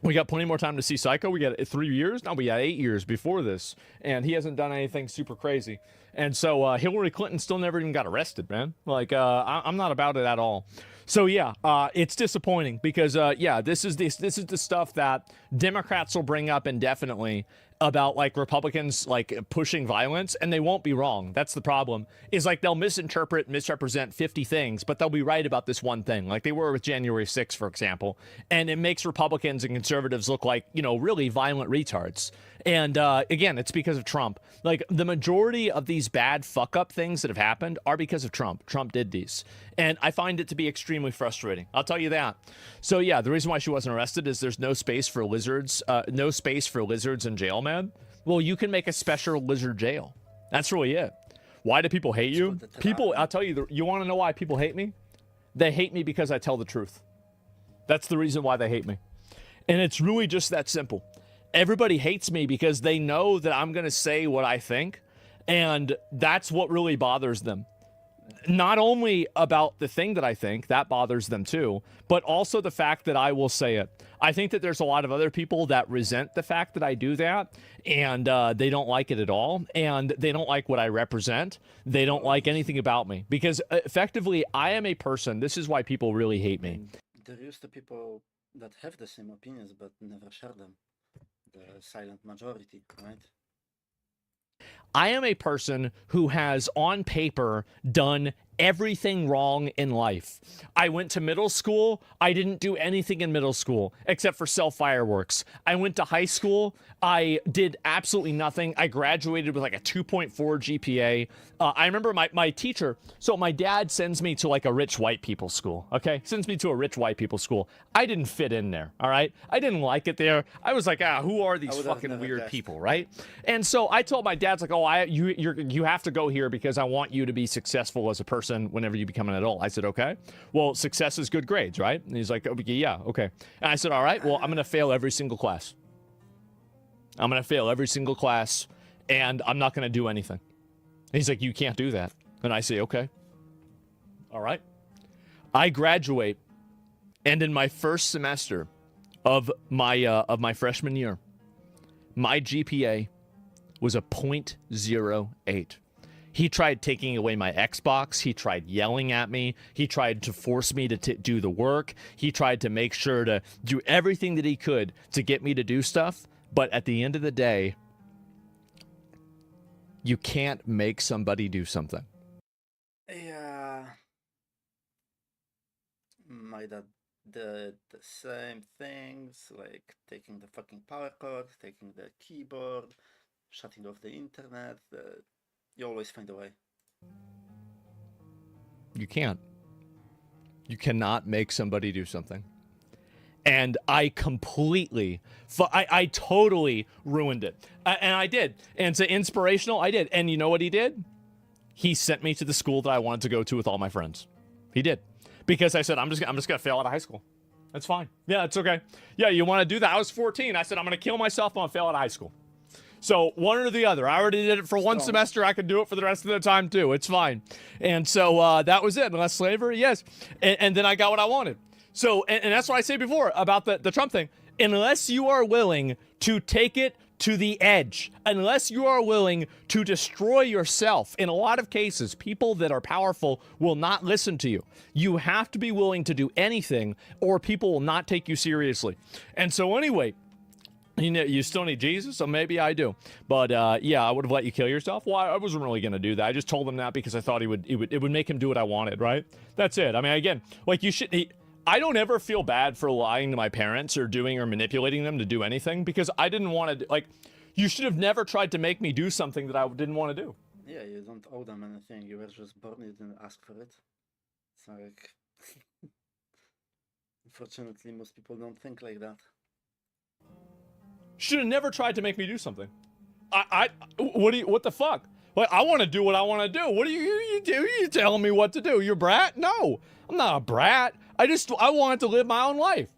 Speaker 8: We got plenty more time to see Psycho. We got 3 years. No, we got 8 years before this. And he hasn't done anything super crazy. And so Hillary Clinton still never even got arrested, man. Like, I'm not about it at all. So, yeah, it's disappointing because, yeah, this is the stuff that Democrats will bring up indefinitely about, like, Republicans, like, pushing violence, and they won't be wrong. That's the problem. Is, like, they'll misrepresent 50 things, but they'll be right about this one thing, like they were with January 6th, for example. And it makes Republicans and conservatives look like, you know, really violent retards. And, again, it's because of Trump. Like, the majority of these bad fuck-up things that have happened are because of Trump. Trump did these. And I find it to be extremely frustrating. I'll tell you that. So, yeah, the reason why she wasn't arrested is there's no space for lizards, in jail, man. Well, you can make a special lizard jail. That's really it. Why do people hate you? People, I'll tell you, you want to know why people hate me? They hate me because I tell the truth. That's the reason why they hate me. And it's really just that simple. Everybody hates me because they know that I'm going to say what I think, and that's what really bothers them. Not only about the thing that I think, that bothers them too, but also the fact that I will say it. I think that there's a lot of other people that resent the fact that I do that, and they don't like it at all, and they don't like what I represent. They don't like anything about me, because effectively, I am a person. This is why people really hate me.
Speaker 4: There used to people that have the same opinions but never share them. The silent majority, right?
Speaker 8: I am a person who has, on paper, done everything wrong in life. I went to middle school. I didn't do anything in middle school except for sell fireworks. I went to high school. I did absolutely nothing. I graduated with like a 2.4 GPA. I remember my teacher. So my dad sends me to like a rich white people school. Okay. Sends me to a rich white people school. I didn't fit in there. All right. I didn't like it there. I was like, who are these fucking weird people? Right. And so I told my dad's like, you have to go here because I want you to be successful as a person whenever you become an adult. I said, okay. Well, success is good grades, right? And he's like, okay, yeah, okay. And I said, all right, well, I'm going to fail every single class. I'm going to fail every single class, and I'm not going to do anything. And he's like, you can't do that. And I say, okay. All right. I graduate, and in my first semester of my freshman year, my GPA was a 0.08. He tried taking away my Xbox. He tried yelling at me. He tried to force me to do the work. He tried to make sure to do everything that he could to get me to do stuff. But at the end of the day, you can't make somebody do something.
Speaker 4: Yeah. My dad did the same things, like taking the fucking power cord, taking the keyboard, shutting off the internet. You always find a way.
Speaker 8: You can't. You cannot make somebody do something. And I completely, I totally ruined it. And I did. And it's inspirational. I did. And you know what he did? He sent me to the school that I wanted to go to with all my friends. He did. Because I said, I'm just going to fail out of high school. That's fine. Yeah, it's okay. Yeah, you want to do that? I was 14. I said, I'm going to kill myself. I'm going to fail out of high school. So one or the other. I already did it for one semester. I could do it for the rest of the time too. It's fine. And so that was it. Unless slavery, yes. And then I got what I wanted. So, and that's what I say before about the Trump thing. Unless you are willing to take it to the edge, unless you are willing to destroy yourself, in a lot of cases, people that are powerful will not listen to you. You have to be willing to do anything or people will not take you seriously. And so anyway, you know, you still need Jesus, so maybe I do. But yeah, I would have let you kill yourself. Well, I wasn't really going to do that. I just told him that because I thought it would make him do what I wanted, right? That's it. I mean, again, like you should. I don't ever feel bad for lying to my parents or doing or manipulating them to do anything because I didn't want to. Like, you should have never tried to make me do something that I didn't want to do.
Speaker 4: Yeah, you don't owe them anything. You were just born. You didn't ask for it. It's like, unfortunately, most people don't think like that.
Speaker 8: Should have never tried to make me do something. What the fuck? Like, I want to do what I want to do. What are you telling me what to do? You're a brat? No, I'm not a brat. I wanted to live my own life.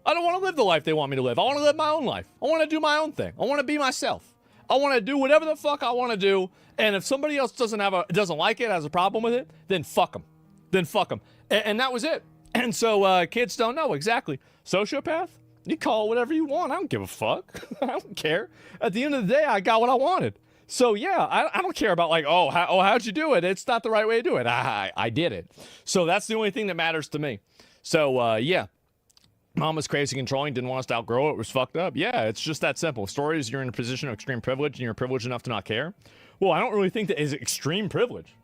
Speaker 8: I don't want to live the life they want me to live. I want to live my own life. I want to do my own thing. I want to be myself. I want to do whatever the fuck I want to do. And if somebody else doesn't like it, has a problem with it, then fuck them. And that was it. And so kids don't know exactly. Sociopath? You call it whatever you want. I don't give a fuck. I don't care. At the end of the day, I got what I wanted. So yeah, I don't care about like, how'd you do it? It's not the right way to do it. I did it. So that's the only thing that matters to me. So yeah. Mom was crazy controlling, didn't want us to outgrow it, was fucked up. Yeah, it's just that simple. Story is you're in a position of extreme privilege and you're privileged enough to not care. Well, I don't really think that is extreme privilege.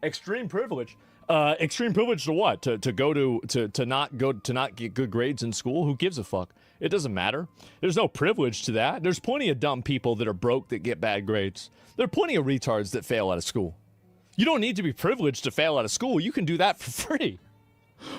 Speaker 8: Extreme privilege to what? To not get good grades in school? Who gives a fuck? It doesn't matter. There's no privilege to that. There's plenty of dumb people that are broke that get bad grades. There are plenty of retards that fail out of school. You don't need to be privileged to fail out of school. You can do that for free.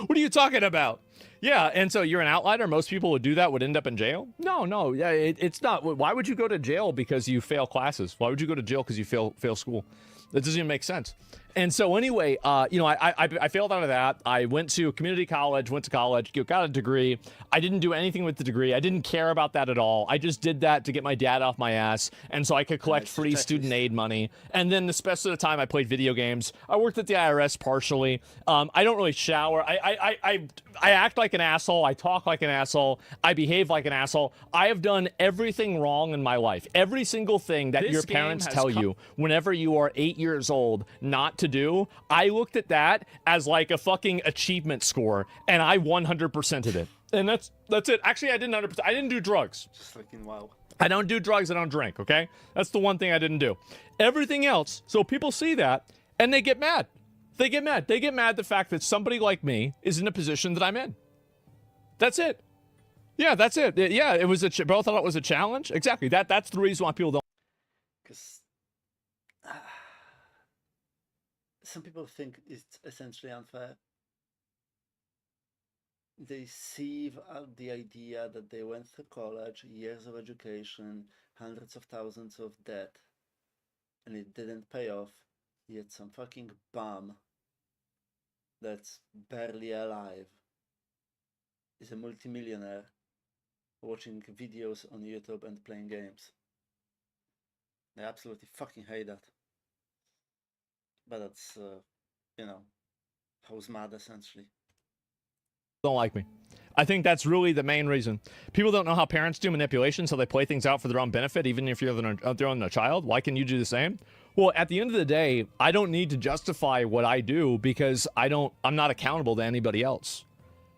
Speaker 8: What are you talking about? Yeah, and so you're an outlier. Most people would do that, would end up in jail? No. Yeah, it's not. Why would you go to jail because you fail classes? Why would you go to jail because you fail school? That doesn't even make sense. And so anyway, I failed out of that. I went to community college, got a degree. I didn't do anything with the degree. I didn't care about that at all. I just did that to get my dad off my ass, and so I could collect free student aid money. And then the rest of the time, I played video games. I worked at the IRS partially. I don't really shower. I act like an asshole. I talk like an asshole. I behave like an asshole. I have done everything wrong in my life. Every single thing that your parents tell you whenever you are 8 years old not to do, I looked at that as like a fucking achievement score, and I 100%ed it. And that's it. Actually, I didn't 100%. I didn't do drugs.
Speaker 4: Just fucking wow.
Speaker 8: I don't do drugs. I don't drink. Okay, that's the one thing I didn't do. Everything else. So people see that and they get mad. They get mad. They get mad the fact that somebody like me is in a position that I'm in. That's it. Yeah, that's it. Yeah, it was bro thought it was a challenge. Exactly. That's the reason why people don't.
Speaker 4: Because some people think it's essentially unfair. They sieve out the idea that they went through college, years of education, hundreds of thousands of debt, and it didn't pay off, yet some fucking bum that's barely alive is a multimillionaire watching videos on YouTube and playing games. I absolutely fucking hate that. But that's, house mad essentially.
Speaker 8: Don't like me. I think that's really the main reason. People don't know how parents do manipulation, so they play things out for their own benefit, even if you're their own child. Why can you do the same? Well, at the end of the day, I don't need to justify what I do because I'm not accountable to anybody else.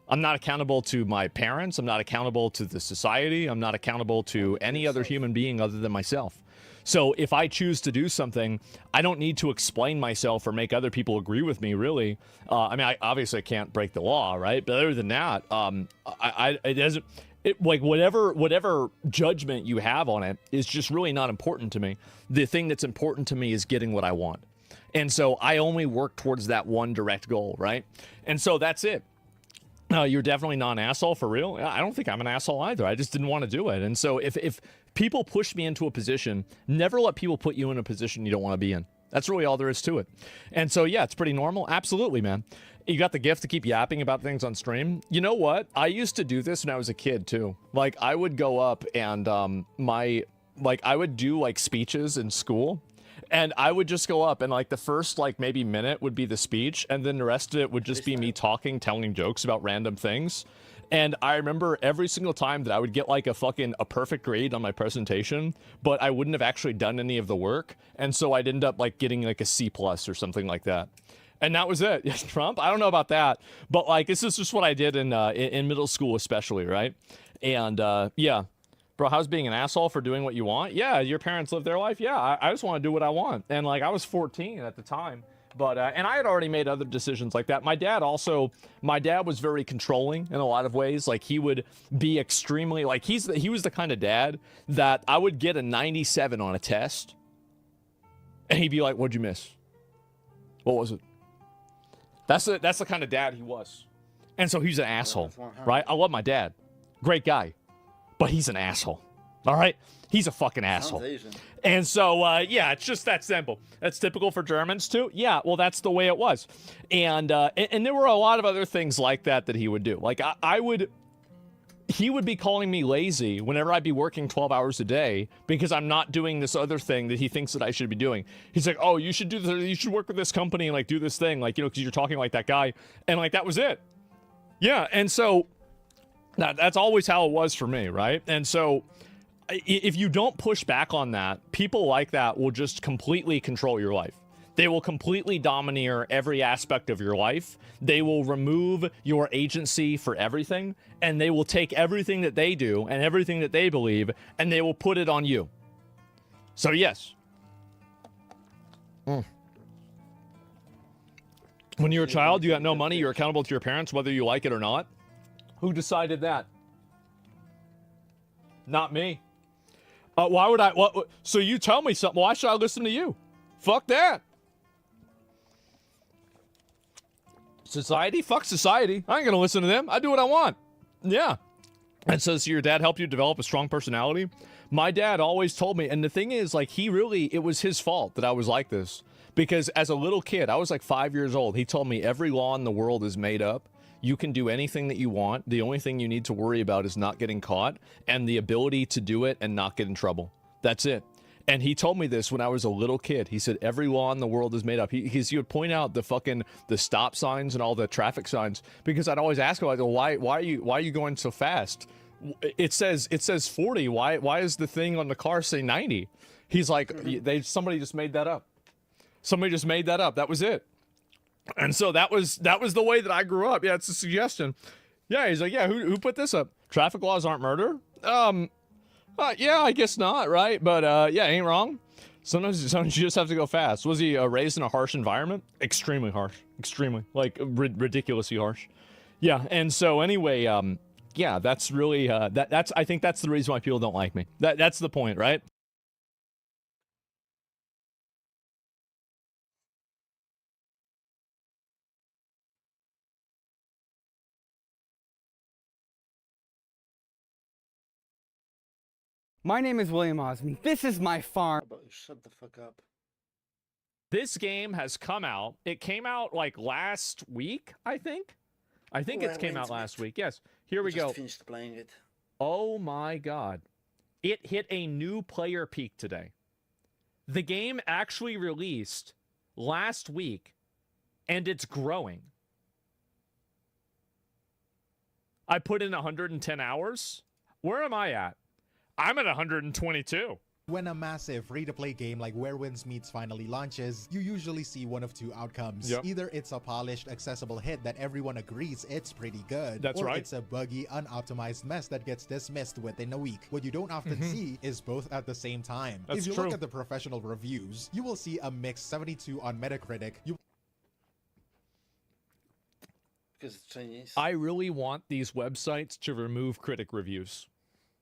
Speaker 8: I'm not accountable to my parents. I'm not accountable to the society. I'm not accountable to any other human being other than myself. So if I choose to do something, I don't need to explain myself or make other people agree with me, really. I obviously can't break the law, right? But other than that, whatever judgment you have on it is just really not important to me. The thing that's important to me is getting what I want. And so I only work towards that one direct goal, right? And so that's it. You're definitely not an asshole for real. I don't think I'm an asshole either. I just didn't want to do it. And so if people push me into a position, never let people put you in a position you don't want to be in. That's really all there is to it. And so, yeah, it's pretty normal. Absolutely, man. You got the gift to keep yapping about things on stream. You know what? I used to do this when I was a kid, too. Like, I would go up and I would do, like, speeches in school. And I would just go up and like the first like maybe minute would be the speech and then the rest of it would just be me talking, telling jokes about random things. And I remember every single time that I would get like a perfect grade on my presentation, but I wouldn't have actually done any of the work. And so I'd end up like getting like a C+ or something like that. And that was it. Trump, I don't know about that, but like this is just what I did in middle school especially, right? And yeah. Bro, how's being an asshole for doing what you want? Yeah, your parents live their life. Yeah, I just want to do what I want. And like I was 14 at the time, but and I had already made other decisions like that. My dad was very controlling in a lot of ways. Like he would be extremely like he was the kind of dad that I would get a 97 on a test, and he'd be like, "What'd you miss? What was it?" That's the kind of dad he was, and so he's an asshole, right? I love my dad, great guy. But he's an asshole. All right, he's a fucking asshole.
Speaker 4: Sounds Asian.
Speaker 8: And so, yeah, it's just that simple. That's typical for Germans too. Yeah, well, that's the way it was. And there were a lot of other things like that he would do. Like he would be calling me lazy whenever I'd be working 12 hours a day because I'm not doing this other thing that he thinks that I should be doing. He's like, oh, you should you should work with this company and like do this thing, like, you know, because you're talking like that guy. And like that was it. Yeah, and so that's always how it was for me, right? And so if you don't push back on that, people like that will just completely control your life. They will completely domineer every aspect of your life. They will remove your agency for everything, and they will take everything that they do and everything that they believe, and they will put it on you. So yes. When you're a child, you got no money, you're accountable to your parents, whether you like it or not. Who decided that? Not me. Why would I? So you tell me something. Why should I listen to you? Fuck that. Society? Fuck society. I ain't gonna listen to them. I do what I want. Yeah. And so your dad helped you develop a strong personality? My dad always told me, and the thing is, like, it was his fault that I was like this. Because as a little kid, I was like 5 years old. He told me every law in the world is made up. You can do anything that you want. The only thing you need to worry about is not getting caught and the ability to do it and not get in trouble. That's it. And he told me this when I was a little kid. He said every law in the world is made up. He would point out the stop signs and all the traffic signs, because I'd always ask him, like, why are you going so fast? It says 40. Why is the thing on the car say 90? He's like, somebody just made that up. Somebody just made that up. That was it. And so that was the way that I grew up. Yeah, it's a suggestion. Yeah, he's like, yeah, who put this up? Traffic laws aren't murder? Yeah, I guess not, right? But yeah, ain't wrong. Sometimes you just have to go fast. Was he raised in a harsh environment? Extremely harsh. Extremely. Like, ridiculously harsh. Yeah, and so anyway, yeah, that's really, I think that's the reason why people don't like me. That's the point, right?
Speaker 11: My name is William Osmond. This is my farm.
Speaker 4: How about you shut the fuck up?
Speaker 8: This game has come out. It came out like last week, I think. I think it came out last week. Yes. Here we go.
Speaker 4: Just finished playing it.
Speaker 8: Oh my god. It hit a new player peak today. The game actually released last week, and it's growing. I put in 110 hours. Where am I at? I'm at 122.
Speaker 12: When a massive free-to-play game like Where Winds Meets finally launches, you usually see one of two outcomes.
Speaker 8: Yep.
Speaker 12: Either it's a polished, accessible hit that everyone agrees it's pretty good,
Speaker 8: That's
Speaker 12: or
Speaker 8: right.
Speaker 12: it's a buggy, unoptimized mess that gets dismissed within a week. What you don't often see is both at the same time.
Speaker 8: That's
Speaker 12: if you
Speaker 8: true.
Speaker 12: look at the professional reviews, you will see a mixed 72 on Metacritic.
Speaker 4: Because it's Chinese.
Speaker 8: I really want these websites to remove critic reviews.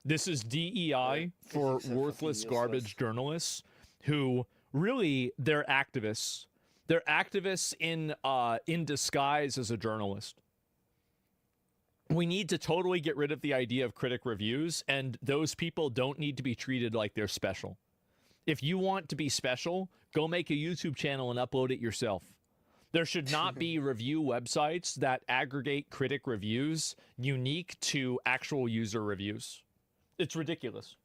Speaker 8: This is DEI for worthless garbage journalists who really, they're activists. They're activists in disguise as a journalist. We need to totally get rid of the idea of critic reviews, and those people don't need to be treated like they're special. If you want to be special, go make a YouTube channel and upload it yourself. There should not be review websites that aggregate critic reviews unique to actual user reviews. It's ridiculous.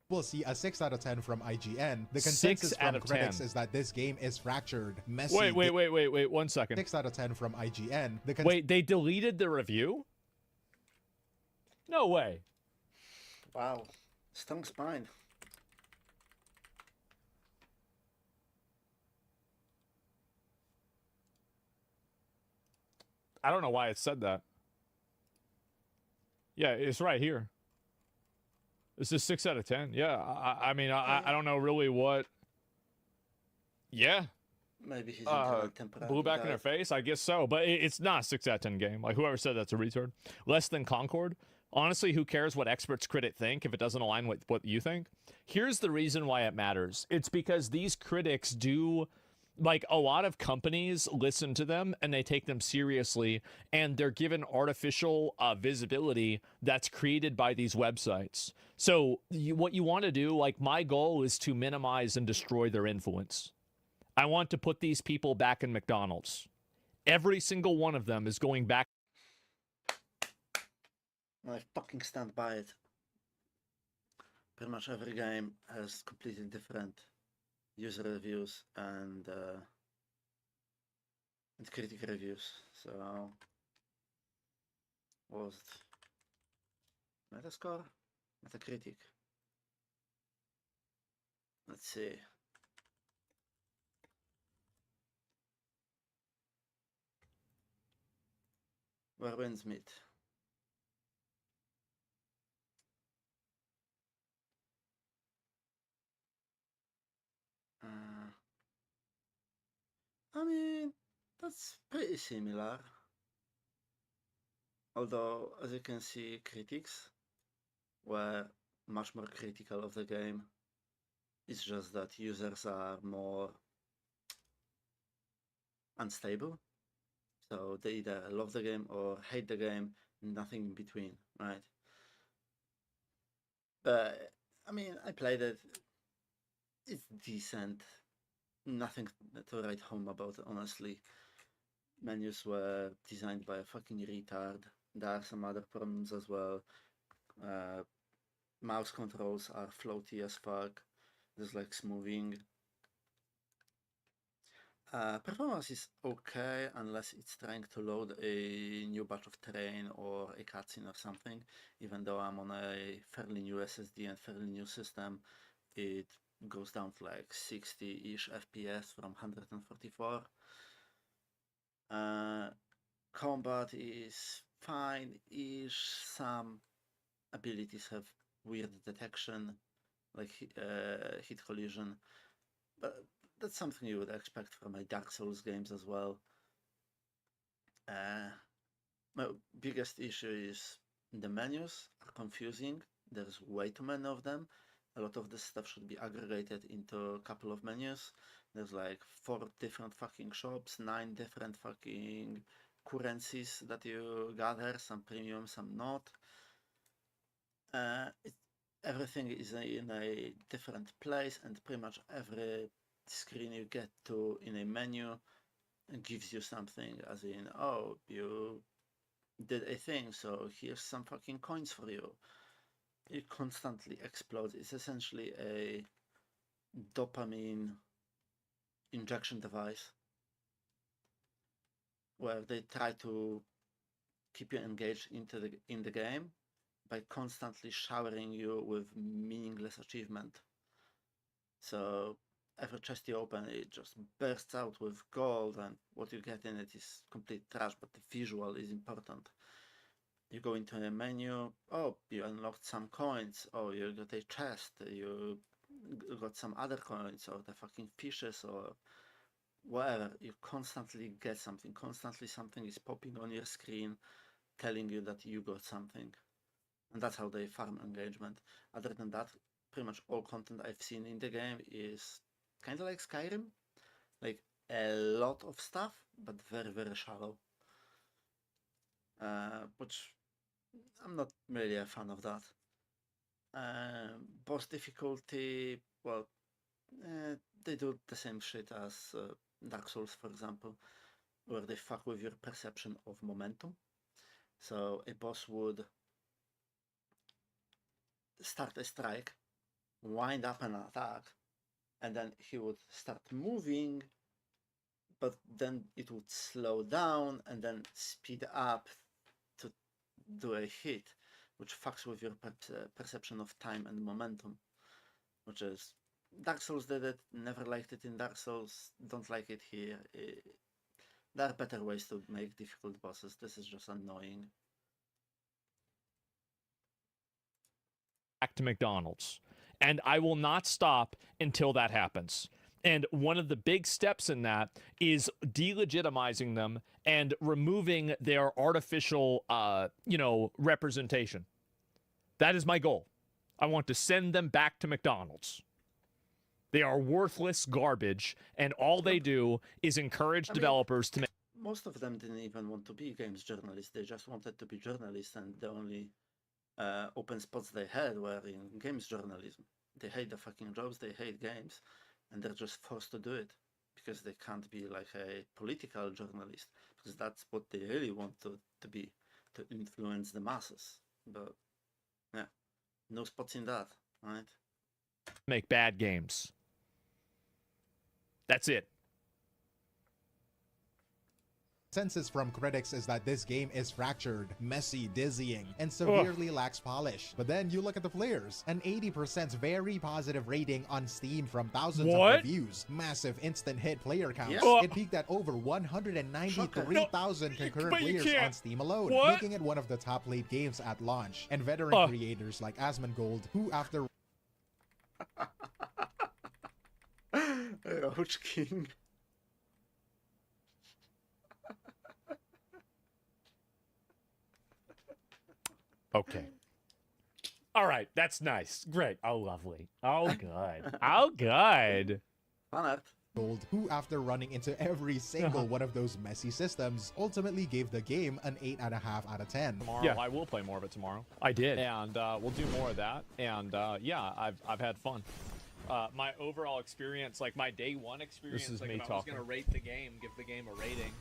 Speaker 12: We'll see a 6 out of 10 from IGN. The
Speaker 8: 6
Speaker 12: consensus
Speaker 8: out
Speaker 12: from
Speaker 8: of
Speaker 12: critics
Speaker 8: 10.
Speaker 12: is that this game is fractured, messy.
Speaker 8: Wait, 1 second.
Speaker 12: 6 out of 10 from IGN.
Speaker 8: Wait, they deleted the review? No way.
Speaker 4: Wow. Stung spine.
Speaker 8: I don't know why it said that. Yeah, it's right here. This is 6 out of 10. Yeah, I mean, I don't know really what. Yeah.
Speaker 4: Maybe he's
Speaker 8: blew back in her face. I guess so, but it's not a 6 out of 10 game. Like, whoever said that's a retard. Less than Concord. Honestly, who cares what experts critic think if it doesn't align with what you think? Here's the reason why it matters. It's because these critics do like a lot of companies listen to them and they take them seriously, and they're given artificial visibility that's created by these websites. So what you want to do, like my goal is to minimize and destroy their influence. I want to put these people back in McDonald's. Every single one of them is going back.
Speaker 4: I fucking stand by it. Pretty much every game has completely different user reviews and critic reviews. So, what was it? Metascore? Metacritic. Let's see. Where wins meet? I mean, that's pretty similar. Although, as you can see, critics were much more critical of the game. It's just that users are more unstable. So they either love the game or hate the game, nothing in between, right? But, I mean, I played it. It's decent. Nothing to write home about, honestly. Menus were designed by a fucking retard. There are some other problems as well. Mouse controls are floaty as fuck. There's like smoothing. Performance is okay unless it's trying to load a new batch of terrain or a cutscene or something. Even though I'm on a fairly new SSD and fairly new system, it goes down to like 60-ish FPS from 144. Combat is fine-ish. Some abilities have weird detection, like hit collision, but that's something you would expect from a Dark Souls games as well. My biggest issue is the menus are confusing. There's way too many of them. A lot of this stuff should be aggregated into a couple of menus. There's like 4 different fucking shops, 9 different fucking currencies that you gather, some premium, some not. Everything is in a different place, and pretty much every screen you get to in a menu gives you something, as in, oh, you did a thing, so here's some fucking coins for you. It constantly explodes. It's essentially a dopamine injection device where they try to keep you engaged in the game by constantly showering you with meaningless achievement. So every chest you open, it just bursts out with gold, and what you get in it is complete trash, but the visual is important. You go into a menu, oh, you unlocked some coins, oh, you got a chest, you got some other coins, or the fucking fishes, or whatever. You constantly get something, constantly something is popping on your screen, telling you that you got something. And that's how they farm engagement. Other than that, pretty much all content I've seen in the game is kind of like Skyrim. Like, a lot of stuff, but very, very shallow. Which I'm not really a fan of that. Boss difficulty, well, they do the same shit as Dark Souls, for example, where they fuck with your perception of momentum. So a boss would start a strike, wind up an attack, and then he would start moving, but then it would slow down and then speed up to do a hit, which fucks with your perception of time and momentum, which is, Dark Souls did it, never liked it in Dark Souls, don't like it here. There are better ways to make difficult bosses, this is just annoying.
Speaker 8: Back to McDonald's. And I will not stop until that happens. And one of the big steps in that is delegitimizing them and removing their artificial, representation. That is my goal. I want to send them back to McDonald's. They are worthless garbage, and all they do is encourage developers to make.
Speaker 4: Most of them didn't even want to be games journalists. They just wanted to be journalists, and the only open spots they had were in games journalism. They hate the fucking jobs, they hate games, and they're just forced to do it because they can't be like a political journalist, because that's what they really want to be, to influence the masses. But yeah, no spots in that, right?
Speaker 8: Make bad games. That's it.
Speaker 12: Consensus from critics is that this game is fractured, messy, dizzying, and severely lacks polish. But then you look at the players, an 80% very positive rating on Steam from thousands of reviews, massive instant hit player counts. It peaked at over 193,000 concurrent players on Steam alone, making it one of the top played games at launch. And veteran creators like Asmongold, who after
Speaker 4: Roach King.
Speaker 8: Okay. All right, that's nice. Great. Oh, lovely. Oh, good. Oh, good.
Speaker 12: who after running into every single one of those messy systems, ultimately gave the game an 8.5 out of 10.
Speaker 13: Tomorrow, I will play more of it tomorrow.
Speaker 8: I did.
Speaker 13: And we'll do more of that. And yeah, I've had fun. My overall experience, like my day one experience,
Speaker 8: This is
Speaker 13: like
Speaker 8: me
Speaker 13: if I was
Speaker 8: talking.
Speaker 13: going to rate the game, give the game a rating,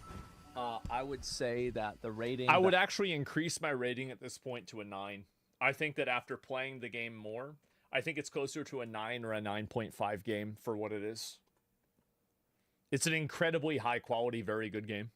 Speaker 13: I would say that the rating...
Speaker 8: I would actually increase my rating at this point to a 9. I think that after playing the game more, I think it's closer to a 9 or a 9.5 game for what it is. It's an incredibly high quality, very good game.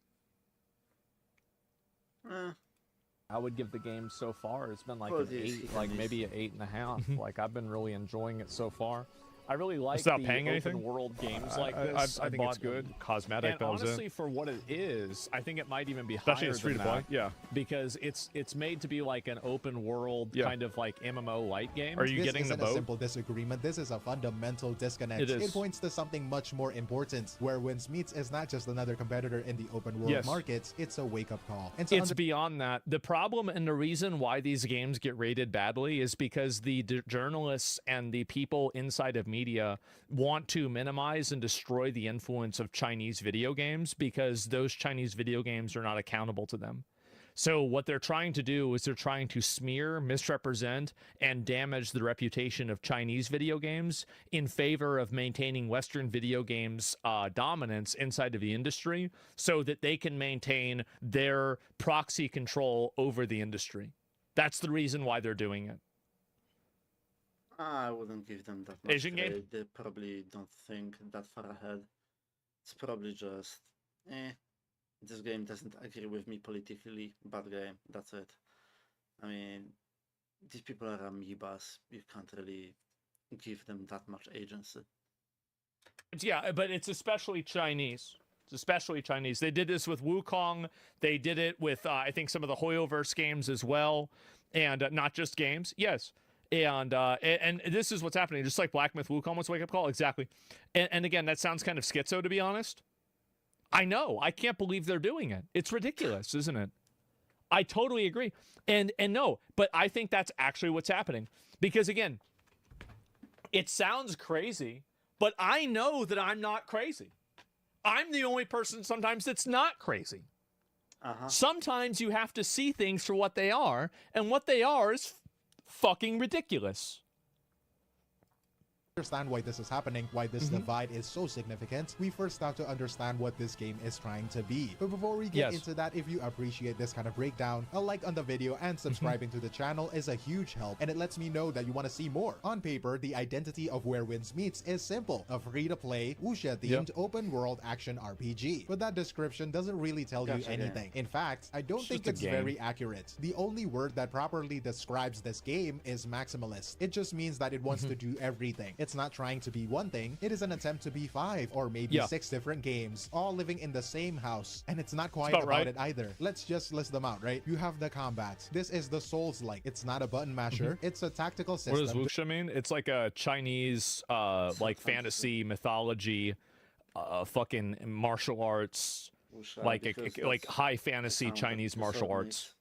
Speaker 13: I would give the game so far, it's been like
Speaker 4: Well,
Speaker 13: an
Speaker 4: it is
Speaker 13: 8, like
Speaker 4: hit and
Speaker 13: maybe an 8.5. Like I've been really enjoying it so far. I really like
Speaker 8: Without
Speaker 13: the
Speaker 8: paying
Speaker 13: open
Speaker 8: anything?
Speaker 13: world games like this.
Speaker 8: I think it's
Speaker 13: bought
Speaker 8: good.
Speaker 13: them.
Speaker 8: Cosmetic,
Speaker 13: And
Speaker 8: that was
Speaker 13: honestly,
Speaker 8: it.
Speaker 13: for what it is, I think it might even be
Speaker 8: Especially
Speaker 13: higher
Speaker 8: it's free
Speaker 13: than
Speaker 8: to play,
Speaker 13: that,
Speaker 8: yeah.
Speaker 13: because it's made to be like an open world kind of like MMO light game.
Speaker 8: Are you
Speaker 12: This
Speaker 8: getting the
Speaker 12: isn't a
Speaker 8: boat?
Speaker 12: simple disagreement. This is a fundamental disconnect.
Speaker 8: It is.
Speaker 12: points to something much more important, where Wins Meets is not just another competitor in the open world
Speaker 8: Yes.
Speaker 12: market, it's a wake-up call. And to
Speaker 8: It's beyond that. The problem and the reason why these games get rated badly is because the journalists and the people inside of media want to minimize and destroy the influence of Chinese video games because those Chinese video games are not accountable to them. So what they're trying to do is they're trying to smear, misrepresent, and damage the reputation of Chinese video games in favor of maintaining Western video games dominance inside of the industry so that they can maintain their proxy control over the industry. That's the reason why they're doing it.
Speaker 4: I wouldn't give them that much
Speaker 8: Asian game?
Speaker 4: credit. They probably don't think that far ahead. It's probably just, this game doesn't agree with me politically. Bad game. That's it. I mean, these people are amoebas. You can't really give them that much agency.
Speaker 8: Yeah, but it's especially Chinese. It's especially Chinese. They did this with Wukong. They did it with, I think, some of the Hoyoverse games as well. And not just games. Yes. And this is what's happening. Just like Black Myth Wukong was Wake Up Call. Exactly. And again, that sounds kind of schizo, to be honest. I know. I can't believe they're doing it. It's ridiculous, isn't it? I totally agree. And no, but I think that's actually what's happening. Because again, it sounds crazy, but I know that I'm not crazy. I'm the only person sometimes that's not crazy. Sometimes you have to see things for what they are, and what they are is fucking ridiculous.
Speaker 12: Understand why this is happening, why this divide is so significant, we first have to understand what this game is trying to be. But before we get into that, if you appreciate this kind of breakdown, a like on the video and subscribing to the channel is a huge help, and it lets me know that you want to see more. On paper, the identity of Where Winds Meets is simple: a free-to-play, wuxia-themed open-world action RPG. But that description doesn't really tell you anything. In fact, I don't think it's very accurate. The only word that properly describes this game is maximalist. It just means that it wants to do everything. It's not trying to be one thing. It is an attempt to be 5 or maybe 6 different games, all living in the same house. And it's not quite about it either. Let's just list them out, right? You have the combat. This is the Souls-like. It's not a button masher. It's a tactical system.
Speaker 8: What does wuxia mean? It's like a Chinese, like fantasy mythology, fucking martial arts, like high fantasy Chinese martial arts.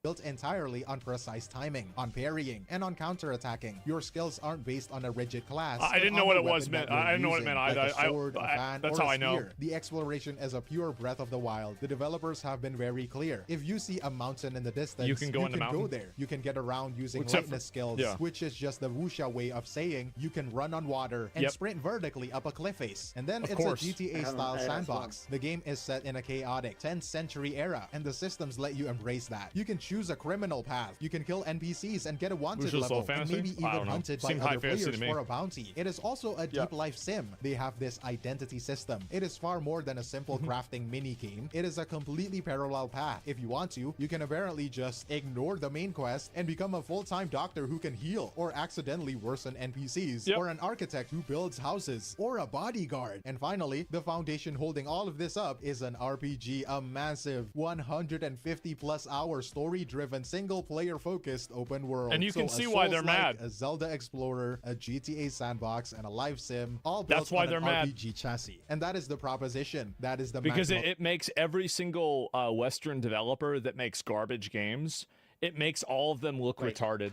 Speaker 12: built entirely on precise timing, on parrying, and on counterattacking. Your skills aren't based on a rigid class.
Speaker 13: I didn't know what it was meant. I didn't know what it meant either.
Speaker 12: Like a sword, a fan,
Speaker 13: that's
Speaker 12: or
Speaker 13: how
Speaker 12: a
Speaker 13: I know.
Speaker 12: spear. The exploration is a pure Breath of the Wild. The developers have been very clear. If you see a mountain in the distance,
Speaker 13: you can go
Speaker 12: there. You can get around using
Speaker 13: Except
Speaker 12: lightness skills, which is just the wuxia way of saying you can run on water and sprint vertically up a cliff face. And then it's a GTA-style sandbox. The game is set in a chaotic 10th century era, and the systems let you embrace that. You can choose a criminal path. You can kill NPCs and get a wanted level, and maybe even hunted by other players for a bounty. It is also a deep life sim. They have this identity system. It is far more than a simple crafting mini game. It is a completely parallel path. If you want to, you can apparently just ignore the main quest and become a full-time doctor who can heal or accidentally worsen NPCs, or an architect who builds houses, or a bodyguard. And finally, the foundation holding all of this up is an RPG, a massive 150 plus hour story-driven single-player focused open world.
Speaker 13: And you can see why they're mad.
Speaker 12: A Zelda Explorer, a GTA sandbox, and a live sim, all built on an RPG chassis. And that is the proposition. That is the
Speaker 13: because it makes every single Western developer that makes garbage games, it makes all of them look retarded.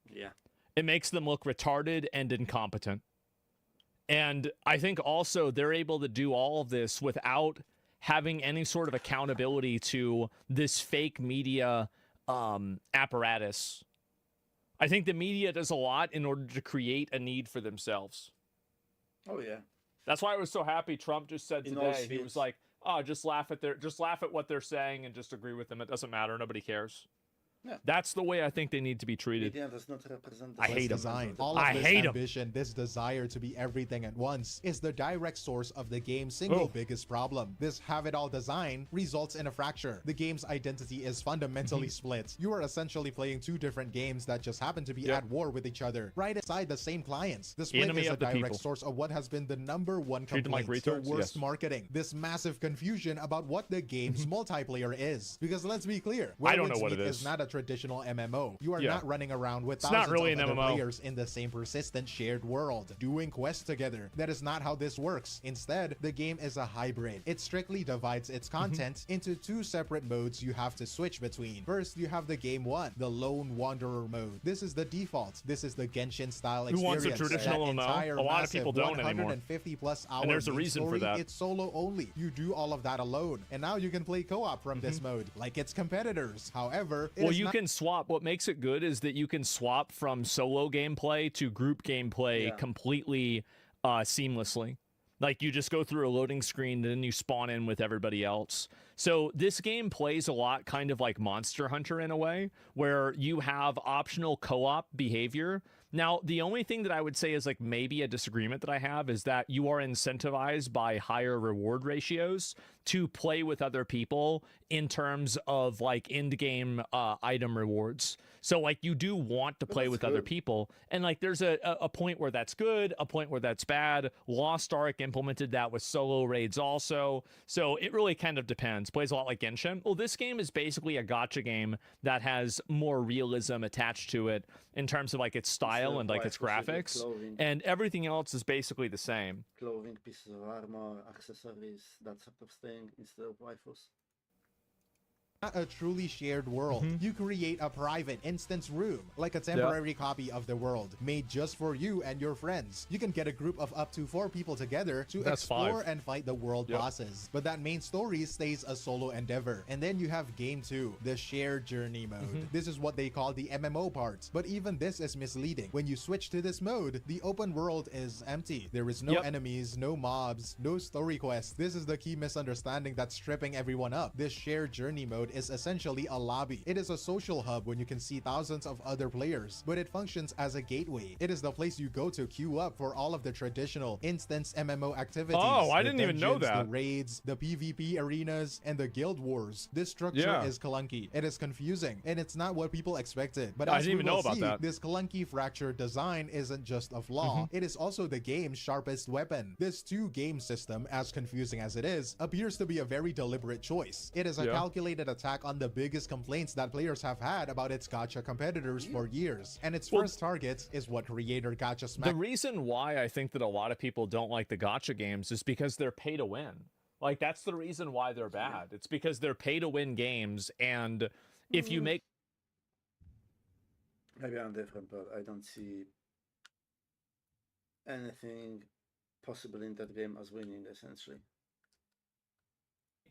Speaker 4: Yeah.
Speaker 13: It makes them look retarded and incompetent. And I think also they're able to do all of this without having any sort of accountability to this fake media apparatus. I think the media does a lot in order to create a need for themselves.
Speaker 4: Oh yeah.
Speaker 13: That's why I was so happy Trump just said today, he was like, oh, just laugh at what they're saying and just agree with them. It doesn't matter. Nobody cares. Yeah. That's the way I think they need to be treated.
Speaker 4: Media does not represent the
Speaker 13: I hate
Speaker 12: design. All of this ambition, this desire to be everything at once is the direct source of the game's single biggest problem. This have-it-all design results in a fracture. The game's identity is fundamentally split. You are essentially playing two different games that just happen to be at war with each other, right inside the same clients. The split is a direct source of what has been the #1 complaint, the worst marketing. This massive confusion about what the game's multiplayer is. Because let's be clear,
Speaker 13: I don't know what it
Speaker 12: is not a traditional MMO. You are not running around with thousands of other players in the same persistent shared world, doing quests together. That is not how this works. Instead, the game is a hybrid. It strictly divides its content into two separate modes you have to switch between. First, you have the Game 1, the Lone Wanderer mode. This is the default. This is the Genshin style experience.
Speaker 13: Who wants a traditional MMO? A lot of people don't anymore.
Speaker 12: 150 plus hour
Speaker 13: and there's a reason for that.
Speaker 12: It's solo only. You do all of that alone. And now you can play co-op from this mode, like its competitors. However,
Speaker 13: you can swap. What makes it good is that you can swap from solo gameplay to group gameplay completely seamlessly. Like you just go through a loading screen, then you spawn in with everybody else. So this game plays a lot kind of like Monster Hunter in a way, where you have optional co-op behavior. Now, the only thing that I would say is like maybe a disagreement that I have is that you are incentivized by higher reward ratios to play with other people in terms of like end game item rewards. So like you do want to play with other people, and like there's a point where that's good, a point where that's bad. Lost Ark implemented that with solo raids also. So it really kind of depends. Plays a lot like Genshin. Well, this game is basically a gacha game that has more realism attached to it in terms of like its style and like its graphics, and everything else is basically the same.
Speaker 4: Clothing, pieces of armor, accessories, that sort of thing, instead of waifus.
Speaker 12: Not a truly shared world. You create a private instance room, like a temporary copy of the world, made just for you and your friends. You can get a group of up to 4 people together to explore and fight the world bosses. But that main story stays a solo endeavor. And then you have Game 2, the shared journey mode. This is what they call the MMO part. But even this is misleading. When you switch to this mode, the open world is empty. There is no enemies, no mobs, no story quests. This is the key misunderstanding that's tripping everyone up. This shared journey mode is essentially a lobby. It is a social hub when you can see thousands of other players, but it functions as a gateway. It is the place you go to queue up for all of the traditional instance MMO activities.
Speaker 13: Oh, I didn't even know that.
Speaker 12: The raids, the PvP arenas, and the guild wars. This structure is clunky. It is confusing, and it's not what people expected. But
Speaker 13: I didn't even know about that.
Speaker 12: This clunky fractured design isn't just a flaw. It is also the game's sharpest weapon. This two-game system, as confusing as it is, appears to be a very deliberate choice. It is a calculated attack on the biggest complaints that players have had about its gacha competitors for years, and its first target is what creator Gacha Smack.
Speaker 13: The reason why I think that a lot of people don't like the gacha games is because they're pay to win. Like that's the reason why they're bad. It's because they're pay to win games, and if you make
Speaker 4: Maybe I'm different, but I don't see anything possible in that game as winning, essentially.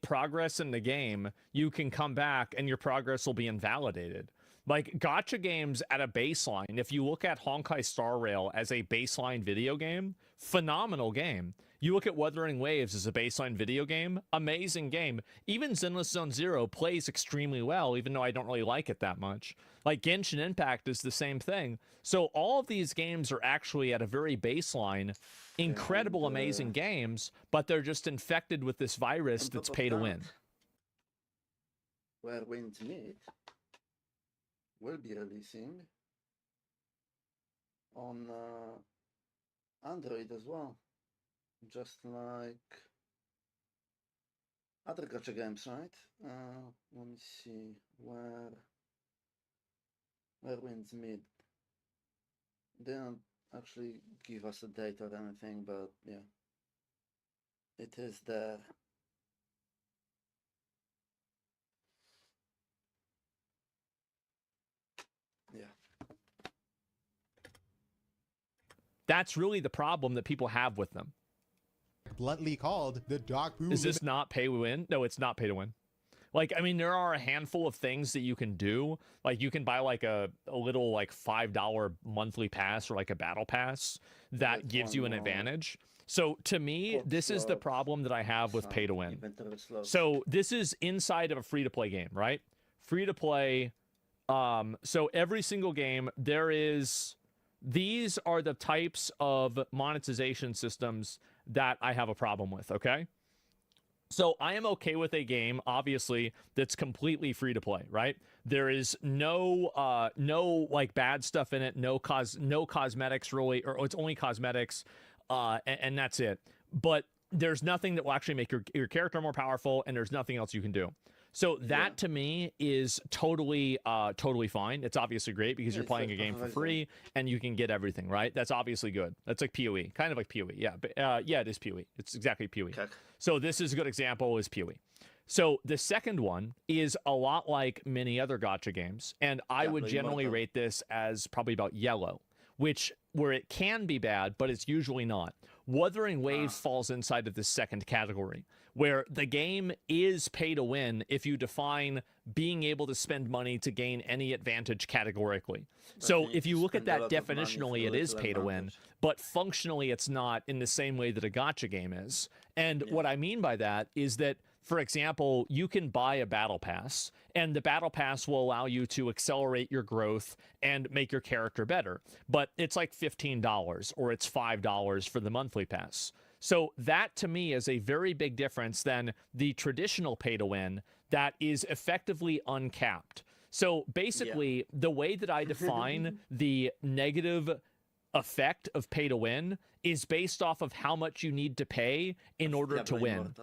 Speaker 13: Progress in the game, you can come back and your progress will be invalidated. Like gacha games at a baseline, if you look at Honkai Star Rail as a baseline video game, phenomenal game. You look at Wuthering Waves as a baseline video game, amazing game. Even Zenless Zone Zero plays extremely well, even though I don't really like it that much. Like Genshin Impact is the same thing. So all of these games are actually at a very baseline, incredible, amazing games, but they're just infected with this virus that's pay to win.
Speaker 4: Where Winds Meet will be releasing on Android as well, just like other gacha games, right? Let me see where Winds Meet. They don't actually give us a date or anything, but yeah, it is there. Yeah.
Speaker 13: That's really the problem that people have with them.
Speaker 12: Bluntly called the dog poo.
Speaker 13: Is this not pay to win? No, it's not pay to win. Like, I mean, there are a handful of things that you can do. Like, you can buy like a little like $5 monthly pass or like a battle pass that gives you an advantage. So to me, this is the problem that I have with pay to win. So this is inside of a free to play game, right? Free to play. So every single game these are the types of monetization systems that I have a problem with, okay? So I am okay with a game, obviously, that's completely free to play, right? There is no like bad stuff in it, no cosmetics really, or it's only cosmetics, and that's it. But there's nothing that will actually make your character more powerful, and there's nothing else you can do. So that to me is totally fine. It's obviously great because you're playing a game for free and you can get everything, right? That's obviously good. That's like PoE, kind of like PoE. Yeah, but yeah, it is PoE. It's exactly PoE. Okay. So this is a good example is PoE. So the second one is a lot like many other gacha games, and I would generally rate this as probably about yellow, where it can be bad, but it's usually not. Wuthering Waves falls inside of this second category, where the game is pay to win if you define being able to spend money to gain any advantage categorically. So if you look at that definitionally, it is pay to win, but functionally it's not in the same way that a gacha game is. And what I mean by that is that, for example, you can buy a battle pass, and the battle pass will allow you to accelerate your growth and make your character better. But it's like $15 or it's $5 for the monthly pass. So that to me is a very big difference than the traditional pay to win that is effectively uncapped. So basically, the way that I define the negative effect of pay to win is based off of how much you need to pay in order to win.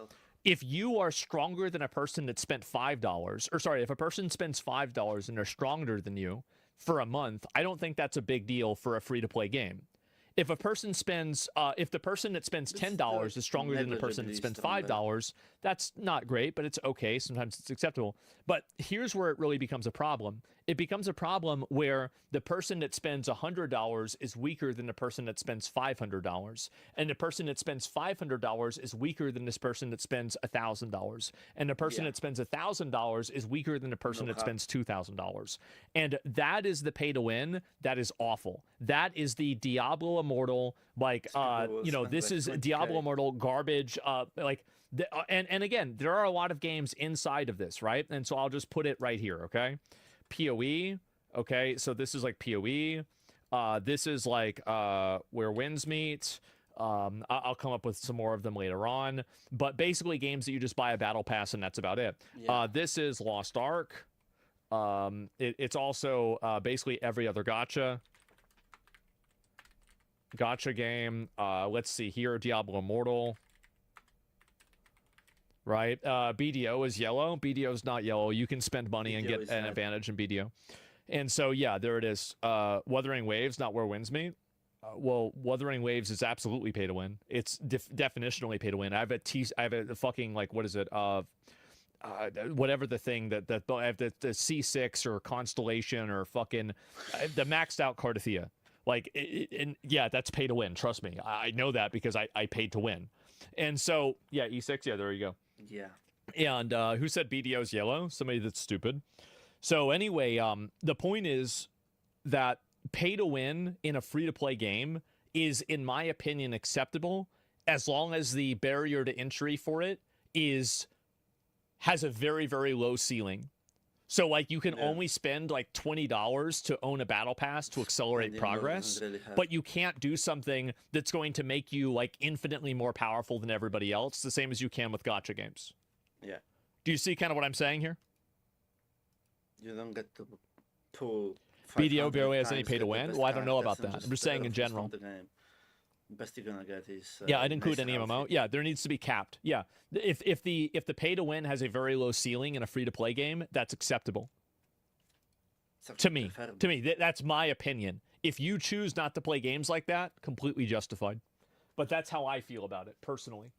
Speaker 13: If you are stronger than a person that spent $5, or sorry, if a person spends $5 and they're stronger than you for a month, I don't think that's a big deal for a free-to-play game. If a person spends, if the person that spends $10 is stronger than the person that spends $5, that's not great, but it's okay. Sometimes it's acceptable. But here's where it really becomes a problem. It becomes a problem where the person that spends $100 is weaker than the person that spends $500, and the person that spends $500 is weaker than this person that spends $1,000, and the person that spends $1,000 is weaker than the person that spends $2,000. And that is the pay to win. That is awful. That is the Diablo Immortal, like this is Diablo Immortal garbage, and again, there are a lot of games inside of this, right? And so I'll just put it right here, okay? PoE, okay, so this is like PoE. This is like Where Winds Meet. I'll come up with some more of them later on, but basically games that you just buy a battle pass and that's about it. This is Lost Ark. It's also basically every other gacha game. Let's see here, Diablo Immortal. Right, BDO is yellow. BDO is not yellow. You can spend money and get an advantage in BDO. And so, yeah, there it is. Wuthering Waves, not Where Winds Meet. Well, Wuthering Waves is absolutely pay to win. It's definitionally pay to win. I have a fucking, like, what is it? whatever the thing that the C6 or Constellation or fucking the maxed out Cardathia. Like, and yeah, that's pay to win. Trust me, I know that because I paid to win. And so yeah, E6. Yeah, there you go.
Speaker 4: Yeah.
Speaker 13: And who said BDO's yellow? Somebody that's stupid. So anyway, the point is that pay to win in a free to play game is, in my opinion, acceptable as long as the barrier to entry for it has a very, very low ceiling. So like you can only spend like $20 to own a battle pass to accelerate progress, but you can't do something that's going to make you like infinitely more powerful than everybody else, the same as you can with gacha games.
Speaker 4: Yeah.
Speaker 13: Do you see kind of what I'm saying here?
Speaker 4: You don't get to pull.
Speaker 13: BDO barely has any pay to win? Well, I don't know about that. I'm just saying in general.
Speaker 4: Best you're gonna get is
Speaker 13: yeah, I'd include any MMO. Yeah, there needs to be capped. Yeah, if the pay to win has a very low ceiling in a free to play game, that's acceptable. To me, that's my opinion. If you choose not to play games like that, completely justified. But that's how I feel about it personally.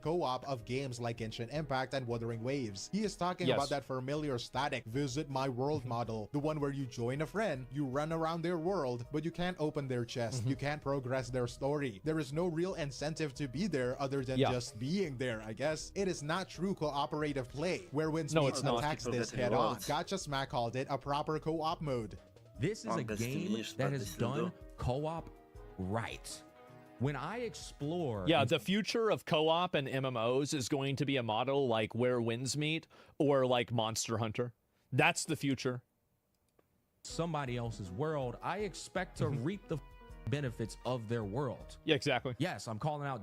Speaker 12: Co-op of games like Genshin Impact and Wuthering Waves. He is talking about that familiar static visit my world model, the one where you join a friend, you run around their world, but you can't open their chest, you can't progress their story. There is no real incentive to be there other than just being there, I guess. It is not true cooperative play, where Winsmeet attacks this head on. Gacha Smack called it a proper co-op mode.
Speaker 14: This is a game that has done co-op right. When I explore...
Speaker 13: Yeah, the future of co-op and MMOs is going to be a model like Where Winds Meet or like Monster Hunter. That's the future.
Speaker 14: Somebody else's world, I expect to reap the benefits of their world.
Speaker 13: Yeah, exactly.
Speaker 14: Yes, I'm calling out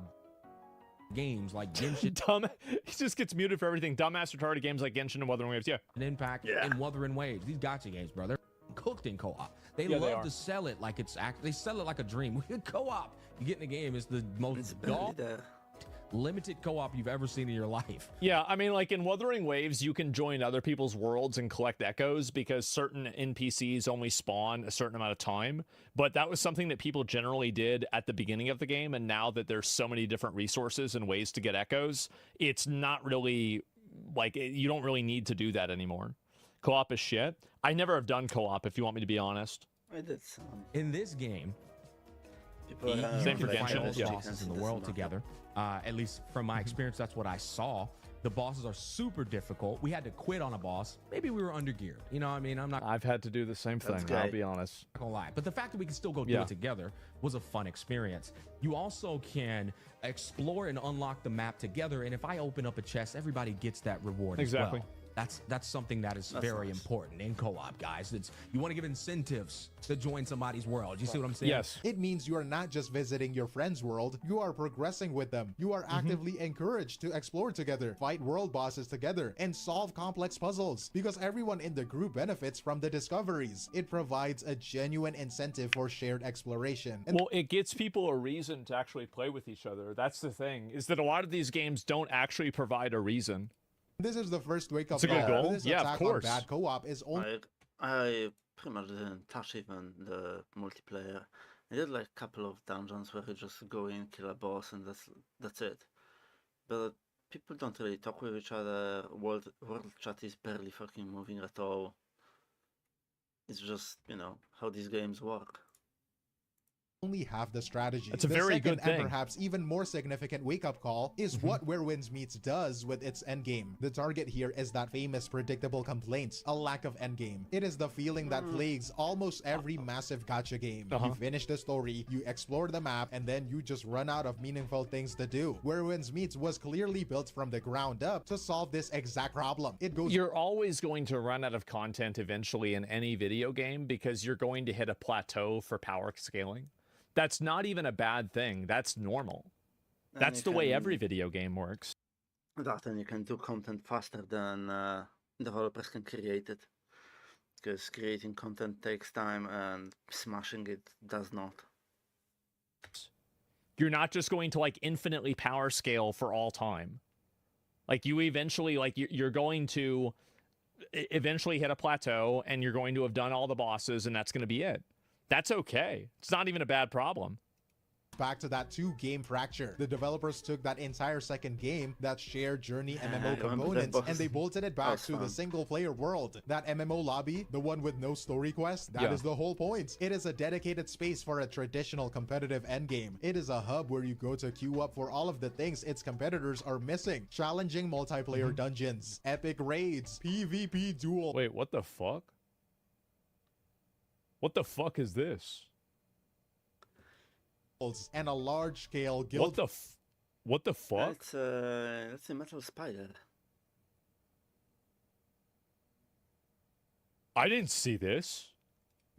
Speaker 14: games like Genshin.
Speaker 13: He just gets muted for everything. Dumbass retarded games like Genshin and Wuthering Waves,
Speaker 14: and Impact and Wuthering Waves. These gacha games, brother, cooked in co-op. They love to sell it like it's they sell it like a dream. Co-op, you get in the game, it's the most limited co-op you've ever seen in your life.
Speaker 13: Yeah, I mean, like in Wuthering Waves, you can join other people's worlds and collect echoes because certain NPCs only spawn a certain amount of time. But that was something that people generally did at the beginning of the game, and now that there's so many different resources and ways to get echoes, it's not really like you don't really need to do that anymore. Co-op is shit. I never have done co-op, if you want me to be honest.
Speaker 4: I did some.
Speaker 14: In this game,
Speaker 4: people
Speaker 14: same for Genshin. All the bosses in the world together. At least from my experience, that's what I saw. The bosses are super difficult. We had to quit on a boss. Maybe we were undergeared. You know what I mean?
Speaker 13: I've had to do the same thing, I'll be honest.
Speaker 14: I'm not gonna lie. But the fact that we can still go do it together was a fun experience. You also can explore and unlock the map together. And if I open up a chest, everybody gets that reward as well. That's something that is very important in co-op, guys. You want to give incentives to join somebody's world. You see what I'm saying?
Speaker 13: Yes.
Speaker 12: It means you are not just visiting your friend's world, you are progressing with them. You are actively encouraged to explore together, fight world bosses together, and solve complex puzzles, because everyone in the group benefits from the discoveries. It provides a genuine incentive for shared exploration.
Speaker 13: Well, it gives people a reason to actually play with each other. That's the thing, is that a lot of these games don't actually provide a reason.
Speaker 12: This is the first wake-up
Speaker 13: call. It's a good goal.
Speaker 12: This
Speaker 13: Yeah,
Speaker 12: attack
Speaker 13: of course.
Speaker 12: on bad co-op is only...
Speaker 4: I pretty much didn't touch even the multiplayer. I did like a couple of dungeons where you just go in, kill a boss, and that's it. But people don't really talk with each other. World chat is barely fucking moving at all. It's just, you know, how these games work.
Speaker 12: Only half the strategy.
Speaker 13: That's a very good thing.
Speaker 12: And perhaps even more significant wake-up call is what Where Winds Meets does with its endgame. The target here is that famous predictable complaint, a lack of endgame. It is the feeling that plagues almost every massive gacha game. You finish the story, you explore the map, and then you just run out of meaningful things to do. Where Winds Meets was clearly built from the ground up to solve this exact problem.
Speaker 13: You're always going to run out of content eventually in any video game because you're going to hit a plateau for power scaling. That's not even a bad thing. That's normal. That's the way every video game works.
Speaker 4: And you can do content faster than developers can create it. Because creating content takes time and smashing it does not.
Speaker 13: You're not just going to like infinitely power scale for all time. Like you eventually, like you're going to eventually hit a plateau and you're going to have done all the bosses and that's going to be it. That's okay. It's not even a bad problem.
Speaker 12: back to that 2-game fracture. The developers took that entire second game, that shared journey MMO components, and they bolted it back to the single-player world. That MMO lobby, the one with no story quest, that is the whole point. It is a dedicated space for a traditional competitive endgame. It is a hub where you go to queue up for all of the things its competitors are missing. Challenging multiplayer dungeons, epic raids, PvP duel.
Speaker 13: Wait, what the fuck? What the fuck is this?
Speaker 12: And a large-scale guild.
Speaker 13: What the fuck?
Speaker 4: That's a Metal Spider.
Speaker 13: I didn't see this.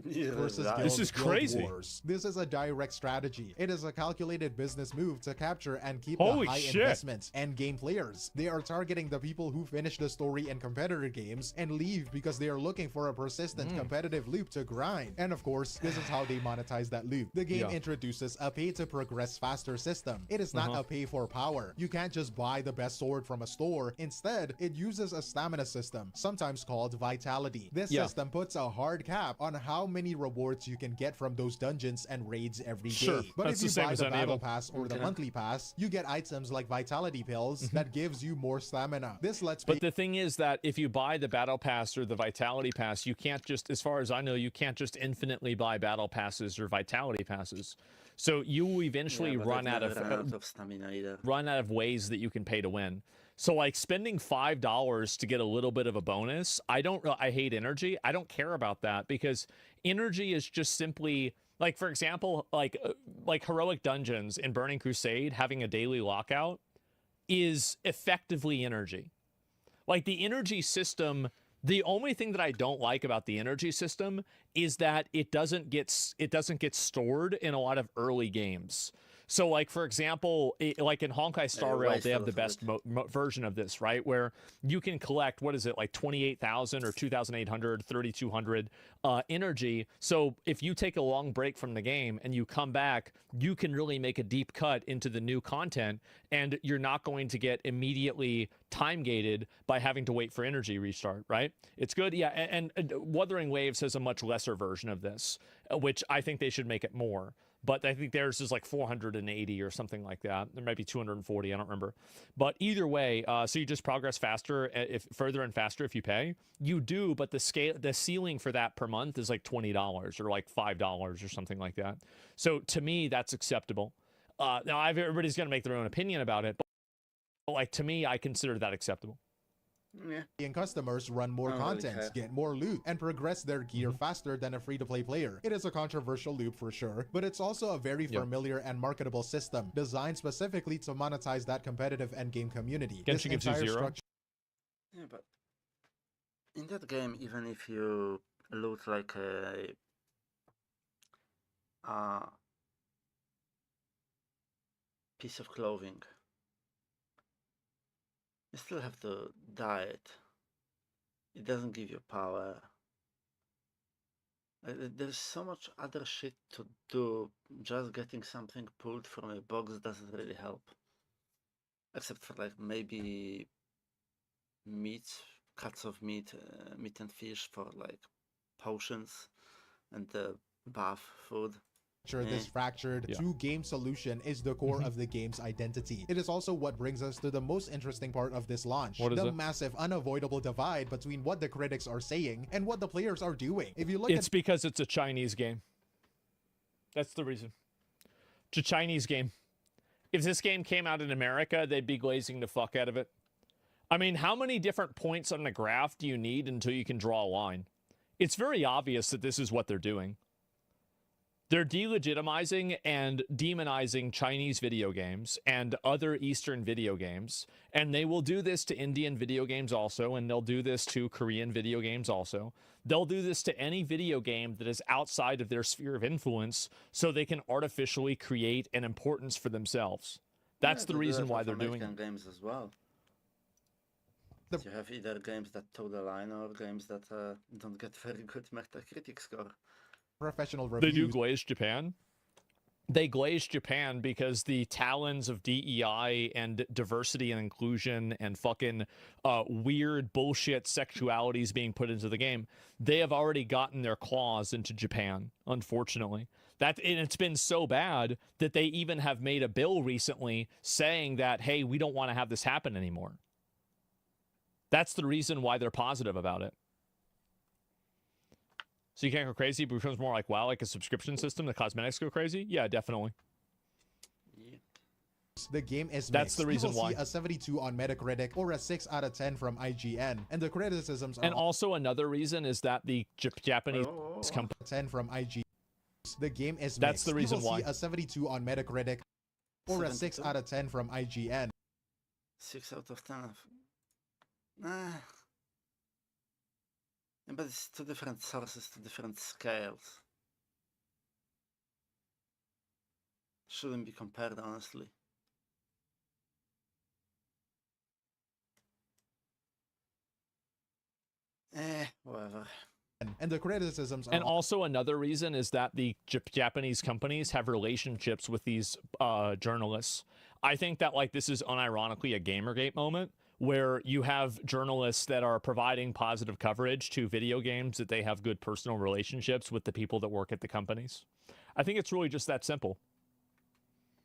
Speaker 12: Versus
Speaker 13: This is crazy.
Speaker 12: Wars. This is a direct strategy. It is a calculated business move to capture and keep
Speaker 13: Holy
Speaker 12: the high
Speaker 13: shit.
Speaker 12: investment and game players. They are targeting the people who finish the story in competitor games and leave because they are looking for a persistent competitive loop to grind. And of course, this is how they monetize that loop. The game introduces a pay to progress faster system. It is not a pay for power. You can't just buy the best sword from a store. Instead, it uses a stamina system, sometimes called Vitality. This system puts a hard cap on how many rewards you can get from those dungeons and raids every day. But if you buy the battle pass or the monthly pass, you get items like vitality pills that gives you more stamina. This lets
Speaker 13: But the thing is that if you buy the battle pass or the vitality pass, you can't just, as far as I know, you can't just infinitely buy battle passes or vitality passes. So you will eventually run out of
Speaker 4: stamina either.
Speaker 13: Run out of ways that you can pay to win. So like spending $5 to get a little bit of a bonus, I hate energy. I don't care about that because energy is just simply like, for example, like heroic dungeons in Burning Crusade having a daily lockout is effectively energy. Like the energy system, the only thing that I don't like about the energy system is that it doesn't get stored in a lot of early games. So, like, for example, like in Honkai Star Rail, they have the best version of this, right? Where you can collect, what is it, like 28,000 or 2,800, 3,200 energy. So if you take a long break from the game and you come back, you can really make a deep cut into the new content, and you're not going to get immediately time gated by having to wait for energy restart, right? It's good. Yeah, and Wuthering Waves has a much lesser version of this, which I think they should make it more. But I think theirs is like 480 or something like that. There might be 240. I don't remember. But either way, so you just progress faster, further and faster if you pay. You do, but the ceiling for that per month is like $20 or like $5 or something like that. So to me, that's acceptable. Now everybody's gonna make their own opinion about it, but like to me, I consider that acceptable.
Speaker 12: And customers run more content, get more loot, and progress their gear faster than a free-to-play player. It is a controversial loop for sure, but it's also a very familiar and marketable system designed specifically to monetize that competitive endgame community.
Speaker 13: Genshin gives you 0.
Speaker 4: Yeah, but in that game, even if you loot like a piece of clothing, you still have to dye it. It doesn't give you power. There's so much other shit to do. Just getting something pulled from a box doesn't really help. Except for like maybe meat, cuts of meat, meat and fish for like potions and bath food.
Speaker 12: This fractured two-game solution is the core of the game's identity. It is also what brings us to the most interesting part of this launch, the massive unavoidable divide between what the critics are saying and what the players are doing. If you look
Speaker 13: it's because it's a Chinese game. That's the reason. It's a Chinese game. If this game came out in America, they'd be glazing the fuck out of it. I mean, how many different points on the graph do you need until you can draw a line? It's very obvious that this is what they're doing. They're delegitimizing and demonizing Chinese video games and other Eastern video games. And they will do this to Indian video games also, and they'll do this to Korean video games also. They'll do this to any video game that is outside of their sphere of influence so they can artificially create an importance for themselves. That's the reason why they're doing it.
Speaker 4: Games as well. You have either games that toe the line or games that don't get very good Metacritic score.
Speaker 12: Professional reviews.
Speaker 13: They do glaze Japan. They glaze Japan because the talons of DEI and diversity and inclusion and fucking weird bullshit sexualities being put into the game, they have already gotten their claws into Japan, unfortunately. And it's been so bad that they even have made a bill recently saying that, hey, we don't want to have this happen anymore. That's the reason why they're positive about it. So you can't go crazy, but it becomes more like, wow, like a subscription system, the cosmetics go crazy? Yeah, definitely.
Speaker 12: The game is
Speaker 13: That's
Speaker 12: mixed.
Speaker 13: the reason
Speaker 12: People
Speaker 13: why.
Speaker 12: see a 72 on Metacritic or a 6 out of 10 from IGN, and the criticisms are
Speaker 13: And also another reason is that the Japanese company
Speaker 12: 10 from IGN. The game is
Speaker 13: That's
Speaker 12: mixed.
Speaker 13: the reason
Speaker 12: People
Speaker 13: why.
Speaker 12: see a 72 on Metacritic or a 6
Speaker 4: 72?
Speaker 12: out of 10 from IGN.
Speaker 4: 6 out of 10. Yeah, but it's two different sources, two different scales. Shouldn't be compared, honestly. Whatever.
Speaker 12: And the criticisms are
Speaker 13: And also another reason is that the Japanese companies have relationships with these journalists. I think that like this is unironically a Gamergate moment where you have journalists that are providing positive coverage to video games that they have good personal relationships with the people that work at the companies. I think it's really just that simple.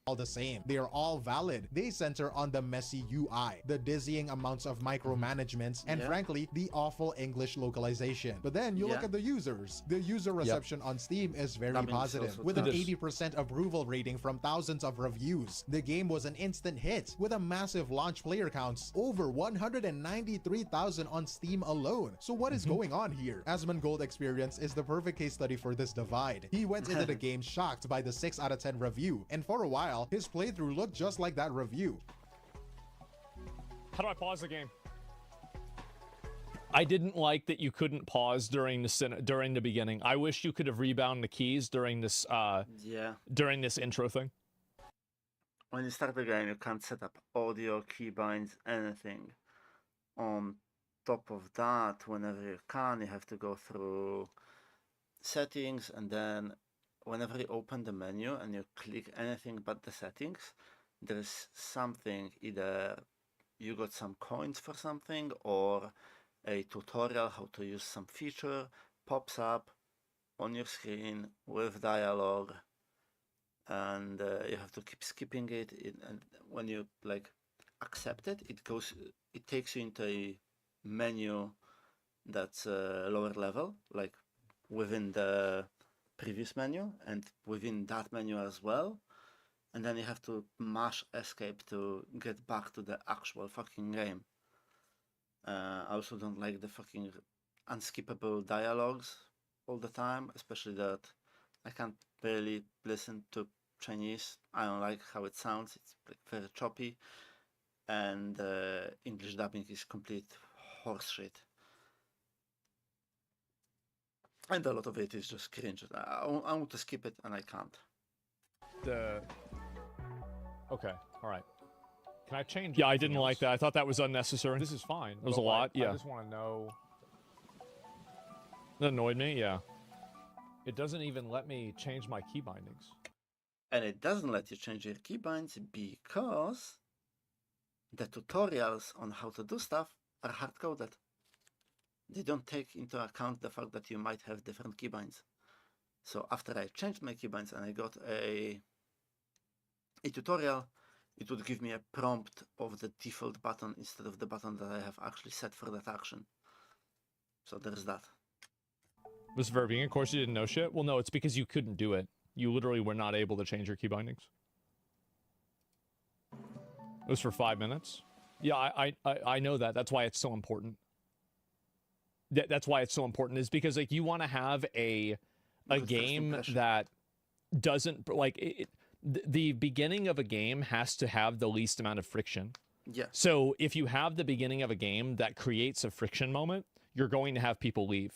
Speaker 12: all the same. They are all valid. They center on the messy UI, the dizzying amounts of micromanagements, and frankly, the awful English localization. But then you look at the users. The user reception on Steam is very positive, with an 80% approval rating from thousands of reviews. The game was an instant hit, with a massive launch player counts, over 193,000 on Steam alone. So what is going on here? Asmongold Experience is the perfect case study for this divide. He went into the game shocked by the 6 out of 10 review, and for a while, his playthrough looked just like that review.
Speaker 13: How do I pause the game? I didn't like that you couldn't pause during the beginning. I wish you could have rebound the keys during this during this intro thing.
Speaker 4: When you start the game, you can't set up audio, keybinds, anything. On top of that, whenever you can, you have to go through settings, and then whenever you open the menu and you click anything but the settings, there's something, either you got some coins for something or a tutorial how to use some feature pops up on your screen with dialogue, and you have to keep skipping it, and when you like accept it, it takes you into a menu that's lower level, like within the previous menu, and within that menu as well, and then you have to mash escape to get back to the actual fucking game. I also don't like the fucking unskippable dialogues all the time, especially that I can't barely listen to Chinese. I don't like how it sounds. It's like very choppy, and English dubbing is complete horseshit. And a lot of it is just cringe. I want to skip it and I can't.
Speaker 13: Okay, all right. Can I change? Yeah, I didn't like that. I thought that was unnecessary.
Speaker 8: This is fine.
Speaker 13: It was a lot, yeah.
Speaker 8: I just want to know.
Speaker 13: That annoyed me, yeah.
Speaker 8: It doesn't even let me change my key bindings.
Speaker 4: And it doesn't let you change your keybinds because the tutorials on how to do stuff are hard-coded. They don't take into account the fact that you might have different keybinds. So after I changed my keybinds and I got a tutorial, it would give me a prompt of the default button instead of the button that I have actually set for that action. So there's that.
Speaker 13: Was the very beginning, of course you didn't know shit? Well, no, it's because you couldn't do it. You literally were not able to change your key bindings. It was for 5 minutes. Yeah, I know that. That's why it's so important. That's why it's so important, is because like you want to have a game that doesn't like the beginning of a game has to have the least amount of friction.
Speaker 4: Yeah.
Speaker 13: So if you have the beginning of a game that creates a friction moment, you're going to have people leave.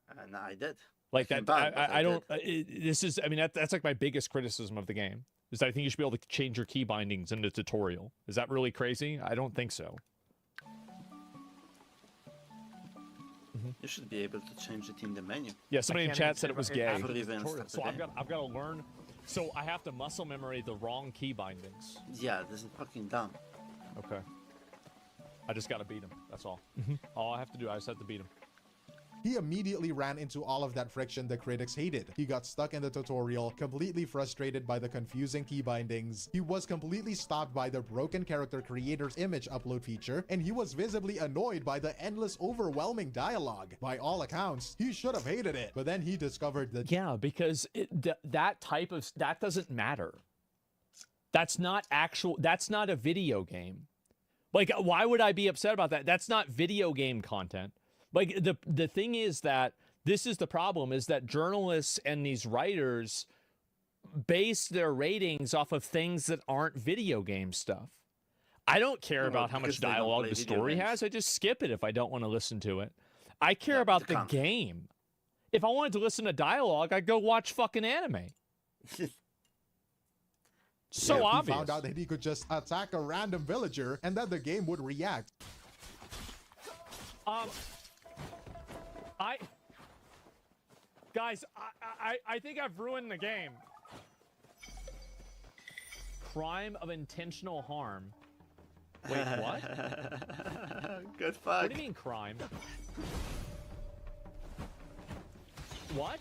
Speaker 4: And I did.
Speaker 13: Like that. I don't. This is. I mean, that's like my biggest criticism of the game is that I think you should be able to change your key bindings in the tutorial. Is that really crazy? I don't think so.
Speaker 4: You should be able to change it in the menu.
Speaker 13: Yeah, somebody in chat said it was gay.
Speaker 4: So
Speaker 13: I've got to learn. So I have to muscle memory the wrong key bindings.
Speaker 4: Yeah, this is fucking dumb.
Speaker 13: Okay. I just got to beat him. That's all. All I have to do, I just have to beat him.
Speaker 12: He immediately ran into all of that friction the critics hated. He got stuck in the tutorial, completely frustrated by the confusing key bindings. He was completely stopped by the broken character creator's image upload feature, and he was visibly annoyed by the endless, overwhelming dialogue. By all accounts, he should have hated it, but then he discovered that
Speaker 13: because that doesn't matter. That's not a video game. Like, why would I be upset about that? That's not video game content. Like, the thing is that this is the problem, is that journalists and these writers base their ratings off of things that aren't video game stuff. I don't care about how much dialogue the story has. I just skip it if I don't want to listen to it. I care about the game. If I wanted to listen to dialogue, I'd go watch fucking anime. So obvious.
Speaker 12: He found out that he could just attack a random villager and that the game would react.
Speaker 13: Guys, I think I've ruined the game. Crime of intentional harm. Wait, what?
Speaker 4: Good fuck.
Speaker 13: What do you mean crime? What?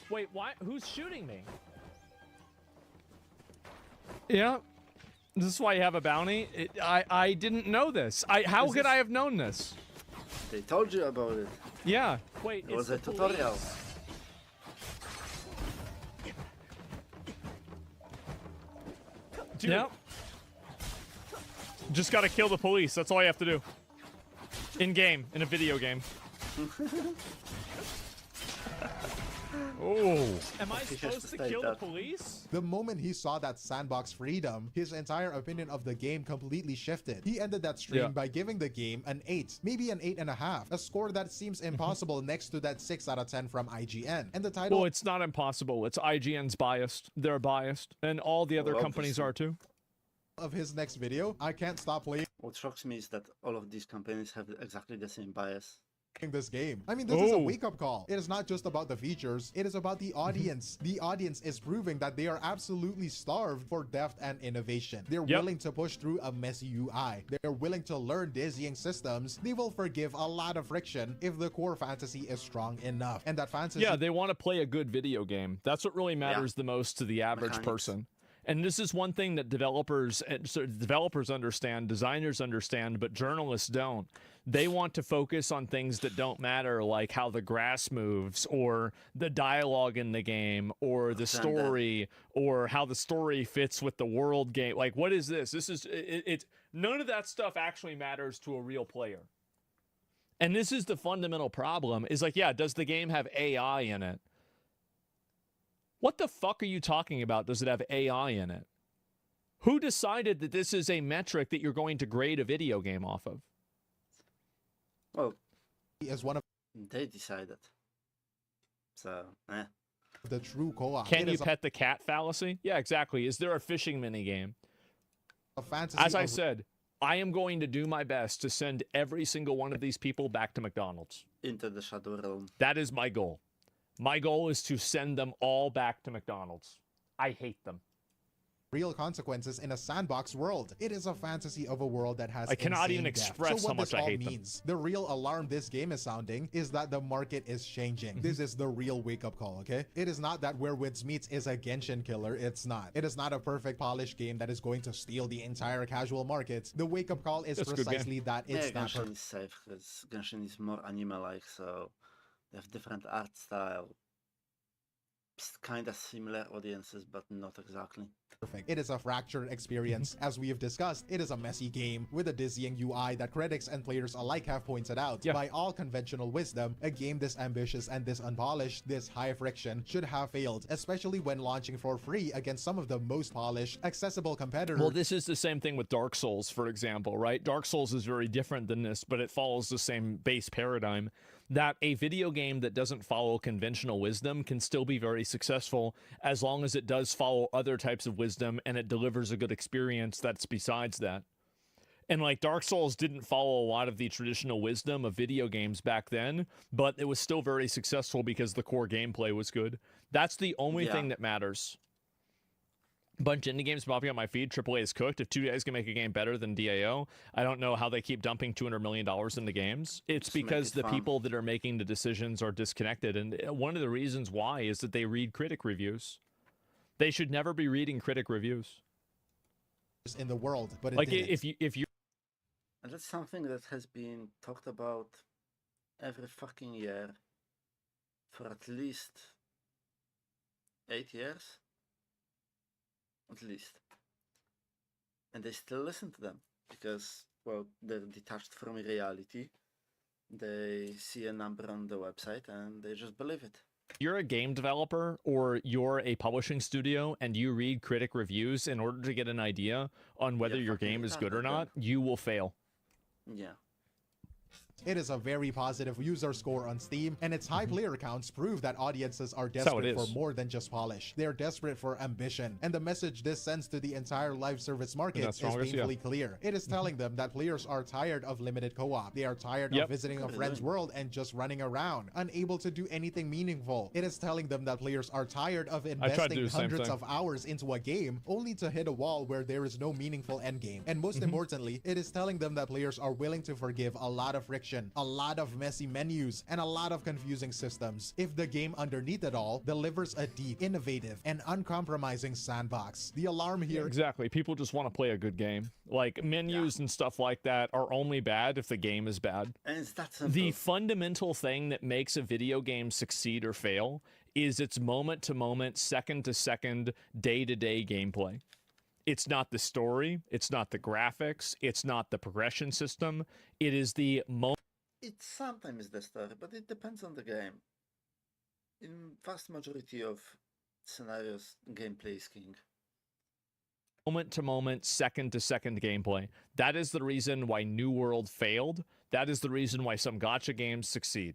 Speaker 13: Wait, why? Who's shooting me? Yeah, this is why you have a bounty. I didn't know this. How could I have known this?
Speaker 4: They told you about it.
Speaker 13: Yeah. Wait,
Speaker 4: it was a tutorial.
Speaker 13: Dude. Yeah. Just gotta kill the police. That's all you have to do. In game, in a video game. Oh. Am I supposed to kill the police?
Speaker 12: The moment he saw that sandbox freedom, his entire opinion of the game completely shifted. He ended that stream by giving the game an 8, maybe an 8.5, a score that seems impossible next to that 6 out of 10 from IGN. And the title—
Speaker 13: Well, it's not impossible. It's IGN's biased. They're biased. And all the other companies are too.
Speaker 12: Of his next video, I can't stop playing.
Speaker 4: What shocks me is that all of these companies have exactly the same bias.
Speaker 12: This game. I mean, this is a wake-up call. It is not just about the features, it is about the audience. The audience is proving that they are absolutely starved for depth and innovation. They're willing to push through a messy UI. They're willing to learn dizzying systems. They will forgive a lot of friction if the core fantasy is strong enough. And that fantasy—
Speaker 13: Yeah, they want to play a good video game. That's what really matters the most to the average person. And this is one thing that developers understand, designers understand, but journalists don't. They want to focus on things that don't matter, like how the grass moves, or the dialogue in the game, or the story, or how the story fits with the world game. Like, what is this? This is it's none of that stuff actually matters to a real player. And this is the fundamental problem. Is like, yeah, does the game have AI in it? What the fuck are you talking about? Does it have AI in it? Who decided that this is a metric that you're going to grade a video game off of?
Speaker 4: Well,
Speaker 12: as one of—
Speaker 4: they decided. So,
Speaker 12: the true co-op.
Speaker 13: Can you pet the cat fallacy? Yeah, exactly. Is there a fishing minigame?
Speaker 12: A fantasy.
Speaker 13: As I said, I am going to do my best to send every single one of these people back to McDonald's.
Speaker 4: Into the Shadow Realm.
Speaker 13: That is my goal. My goal is to send them all back to McDonald's. I hate them.
Speaker 12: Real consequences in a sandbox world. It is a fantasy of a world that has—
Speaker 13: I cannot even express how much I hate them.
Speaker 12: The real alarm this game is sounding is that the market is changing. This is the real wake-up call, okay? It is not that Where Winds Meets is a Genshin killer. It's not. It is not a perfect polished game that is going to steal the entire casual market. The wake-up call is precisely that it's not—
Speaker 4: Genshin is safe because Genshin is more anime-like, so they have different art style. Kind of similar audiences, but not exactly.
Speaker 12: Perfect. It is a fractured experience. As we have discussed, it is a messy game with a dizzying UI that critics and players alike have pointed out. By all conventional wisdom, a game this ambitious and this unpolished, this high friction, should have failed, especially when launching for free against some of the most polished, accessible competitors.
Speaker 13: Well, this is the same thing with Dark Souls, for example, right? Dark Souls is very different than this, but it follows the same base paradigm. That a video game that doesn't follow conventional wisdom can still be very successful as long as it does follow other types of wisdom and it delivers a good experience that's besides that. And like Dark Souls didn't follow a lot of the traditional wisdom of video games back then, but it was still very successful because the core gameplay was good. That's the only thing that matters. bunch of indie games popping on my feed. AAA is cooked. If two guys can make a game better than DAO, I don't know how they keep dumping $200 million into games. It's
Speaker 4: Just make
Speaker 13: because
Speaker 4: it
Speaker 13: the
Speaker 4: fun.
Speaker 13: people that are making the decisions are disconnected. And one of the reasons why is that they read critic reviews. They should never be reading critic reviews.
Speaker 12: In the world, but it
Speaker 13: Like
Speaker 12: didn't.
Speaker 13: if you
Speaker 4: And that's something that has been talked about every fucking year for at least 8 years. At least. And they still listen to them because, well, they're detached from reality. They see a number on the website and they just believe it.
Speaker 13: you're a game developer or you're a publishing studio and you read critic reviews in order to get an idea on whether your game is good or not, you will fail.
Speaker 4: Yeah.
Speaker 12: It is a very positive user score on Steam, and its high player counts prove that audiences are
Speaker 13: That's how it
Speaker 12: desperate for
Speaker 13: is.
Speaker 12: more than just polish. They're desperate for ambition, and the message this sends to the entire live service market
Speaker 13: That's
Speaker 12: is
Speaker 13: strongest,
Speaker 12: painfully
Speaker 13: yeah.
Speaker 12: clear. It is telling them that players are tired of limited co-op. They are tired
Speaker 13: Yep.
Speaker 12: of visiting a friend's world and just running around, unable to do anything meaningful. It is telling them that players are tired of
Speaker 13: to do
Speaker 12: investing
Speaker 13: the same
Speaker 12: hundreds
Speaker 13: thing.
Speaker 12: of hours into a game only to hit a wall where there is no meaningful endgame. And most importantly, it is telling them that players are willing to forgive a lot of friction, a lot of messy menus, and a lot of confusing systems if the game underneath it all delivers a deep, innovative, and uncompromising sandbox. The alarm here
Speaker 13: Exactly. People just want to play a good game. Like menus and stuff like that are only bad if the game is bad.
Speaker 4: And it's that simple.
Speaker 13: The fundamental thing that makes a video game succeed or fail is its moment to moment, second to second, day to day gameplay. It's not the story, it's not the graphics, it's not the progression system. It is the moment.
Speaker 4: It sometimes is the story, but it depends on the game. In vast majority of scenarios, gameplay is king.
Speaker 13: Moment to moment, second to second gameplay. That is the reason why New World failed. That is the reason why some gacha games succeed.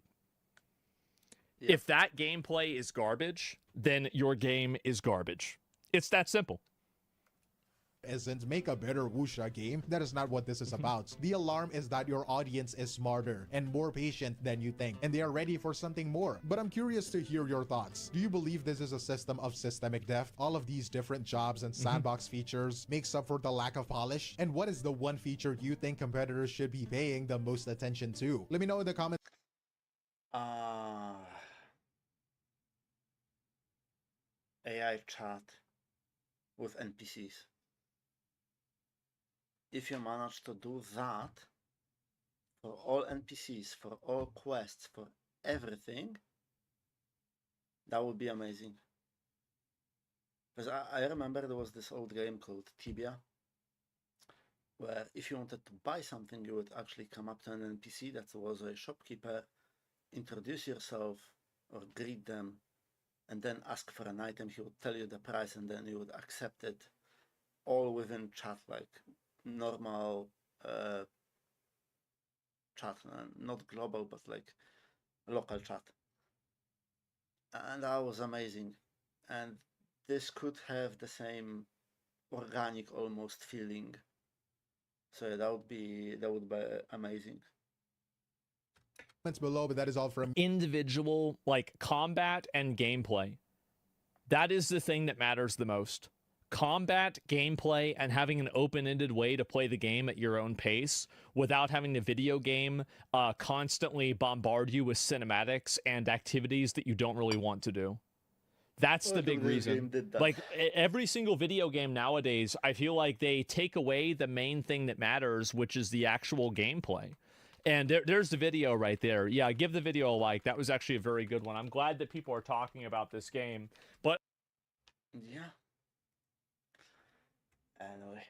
Speaker 4: Yeah.
Speaker 13: If that gameplay is garbage, then your game is garbage. It's that simple.
Speaker 12: isn't make a better wuxia game. That is not what this is about. The alarm is that your audience is smarter and more patient than you think, and they are ready for something more. But I'm curious to hear your thoughts. Do you believe this is a system of systemic depth? All of these different jobs and sandbox features makes up for the lack of polish? And what is the one feature you think competitors should be paying the most attention to? Let me know in the comments.
Speaker 4: AI chat with NPCs. If you manage to do that for all NPCs, for all quests, for everything, that would be amazing. Because I remember there was this old game called Tibia, where if you wanted to buy something, you would actually come up to an NPC that was a shopkeeper, introduce yourself or greet them, and then ask for an item. He would tell you the price, and then you would accept it, all within chat, like normal chat, not global, but like local chat. And that was amazing. And this could have the same organic almost feeling. So that would be amazing.
Speaker 12: Below, but that is all from
Speaker 13: individual, like combat and gameplay. That is the thing that matters the most. Combat, gameplay, and having an open-ended way to play the game at your own pace without having the video game constantly bombard you with cinematics and activities that you don't really want to do. That's the big reason. Like every single video game nowadays, I feel like they take away the main thing that matters, which is the actual gameplay. And there's the video right there. Yeah, give the video a like. That was actually a very good one. I'm glad that people are talking about this game. But
Speaker 4: yeah. Anyway.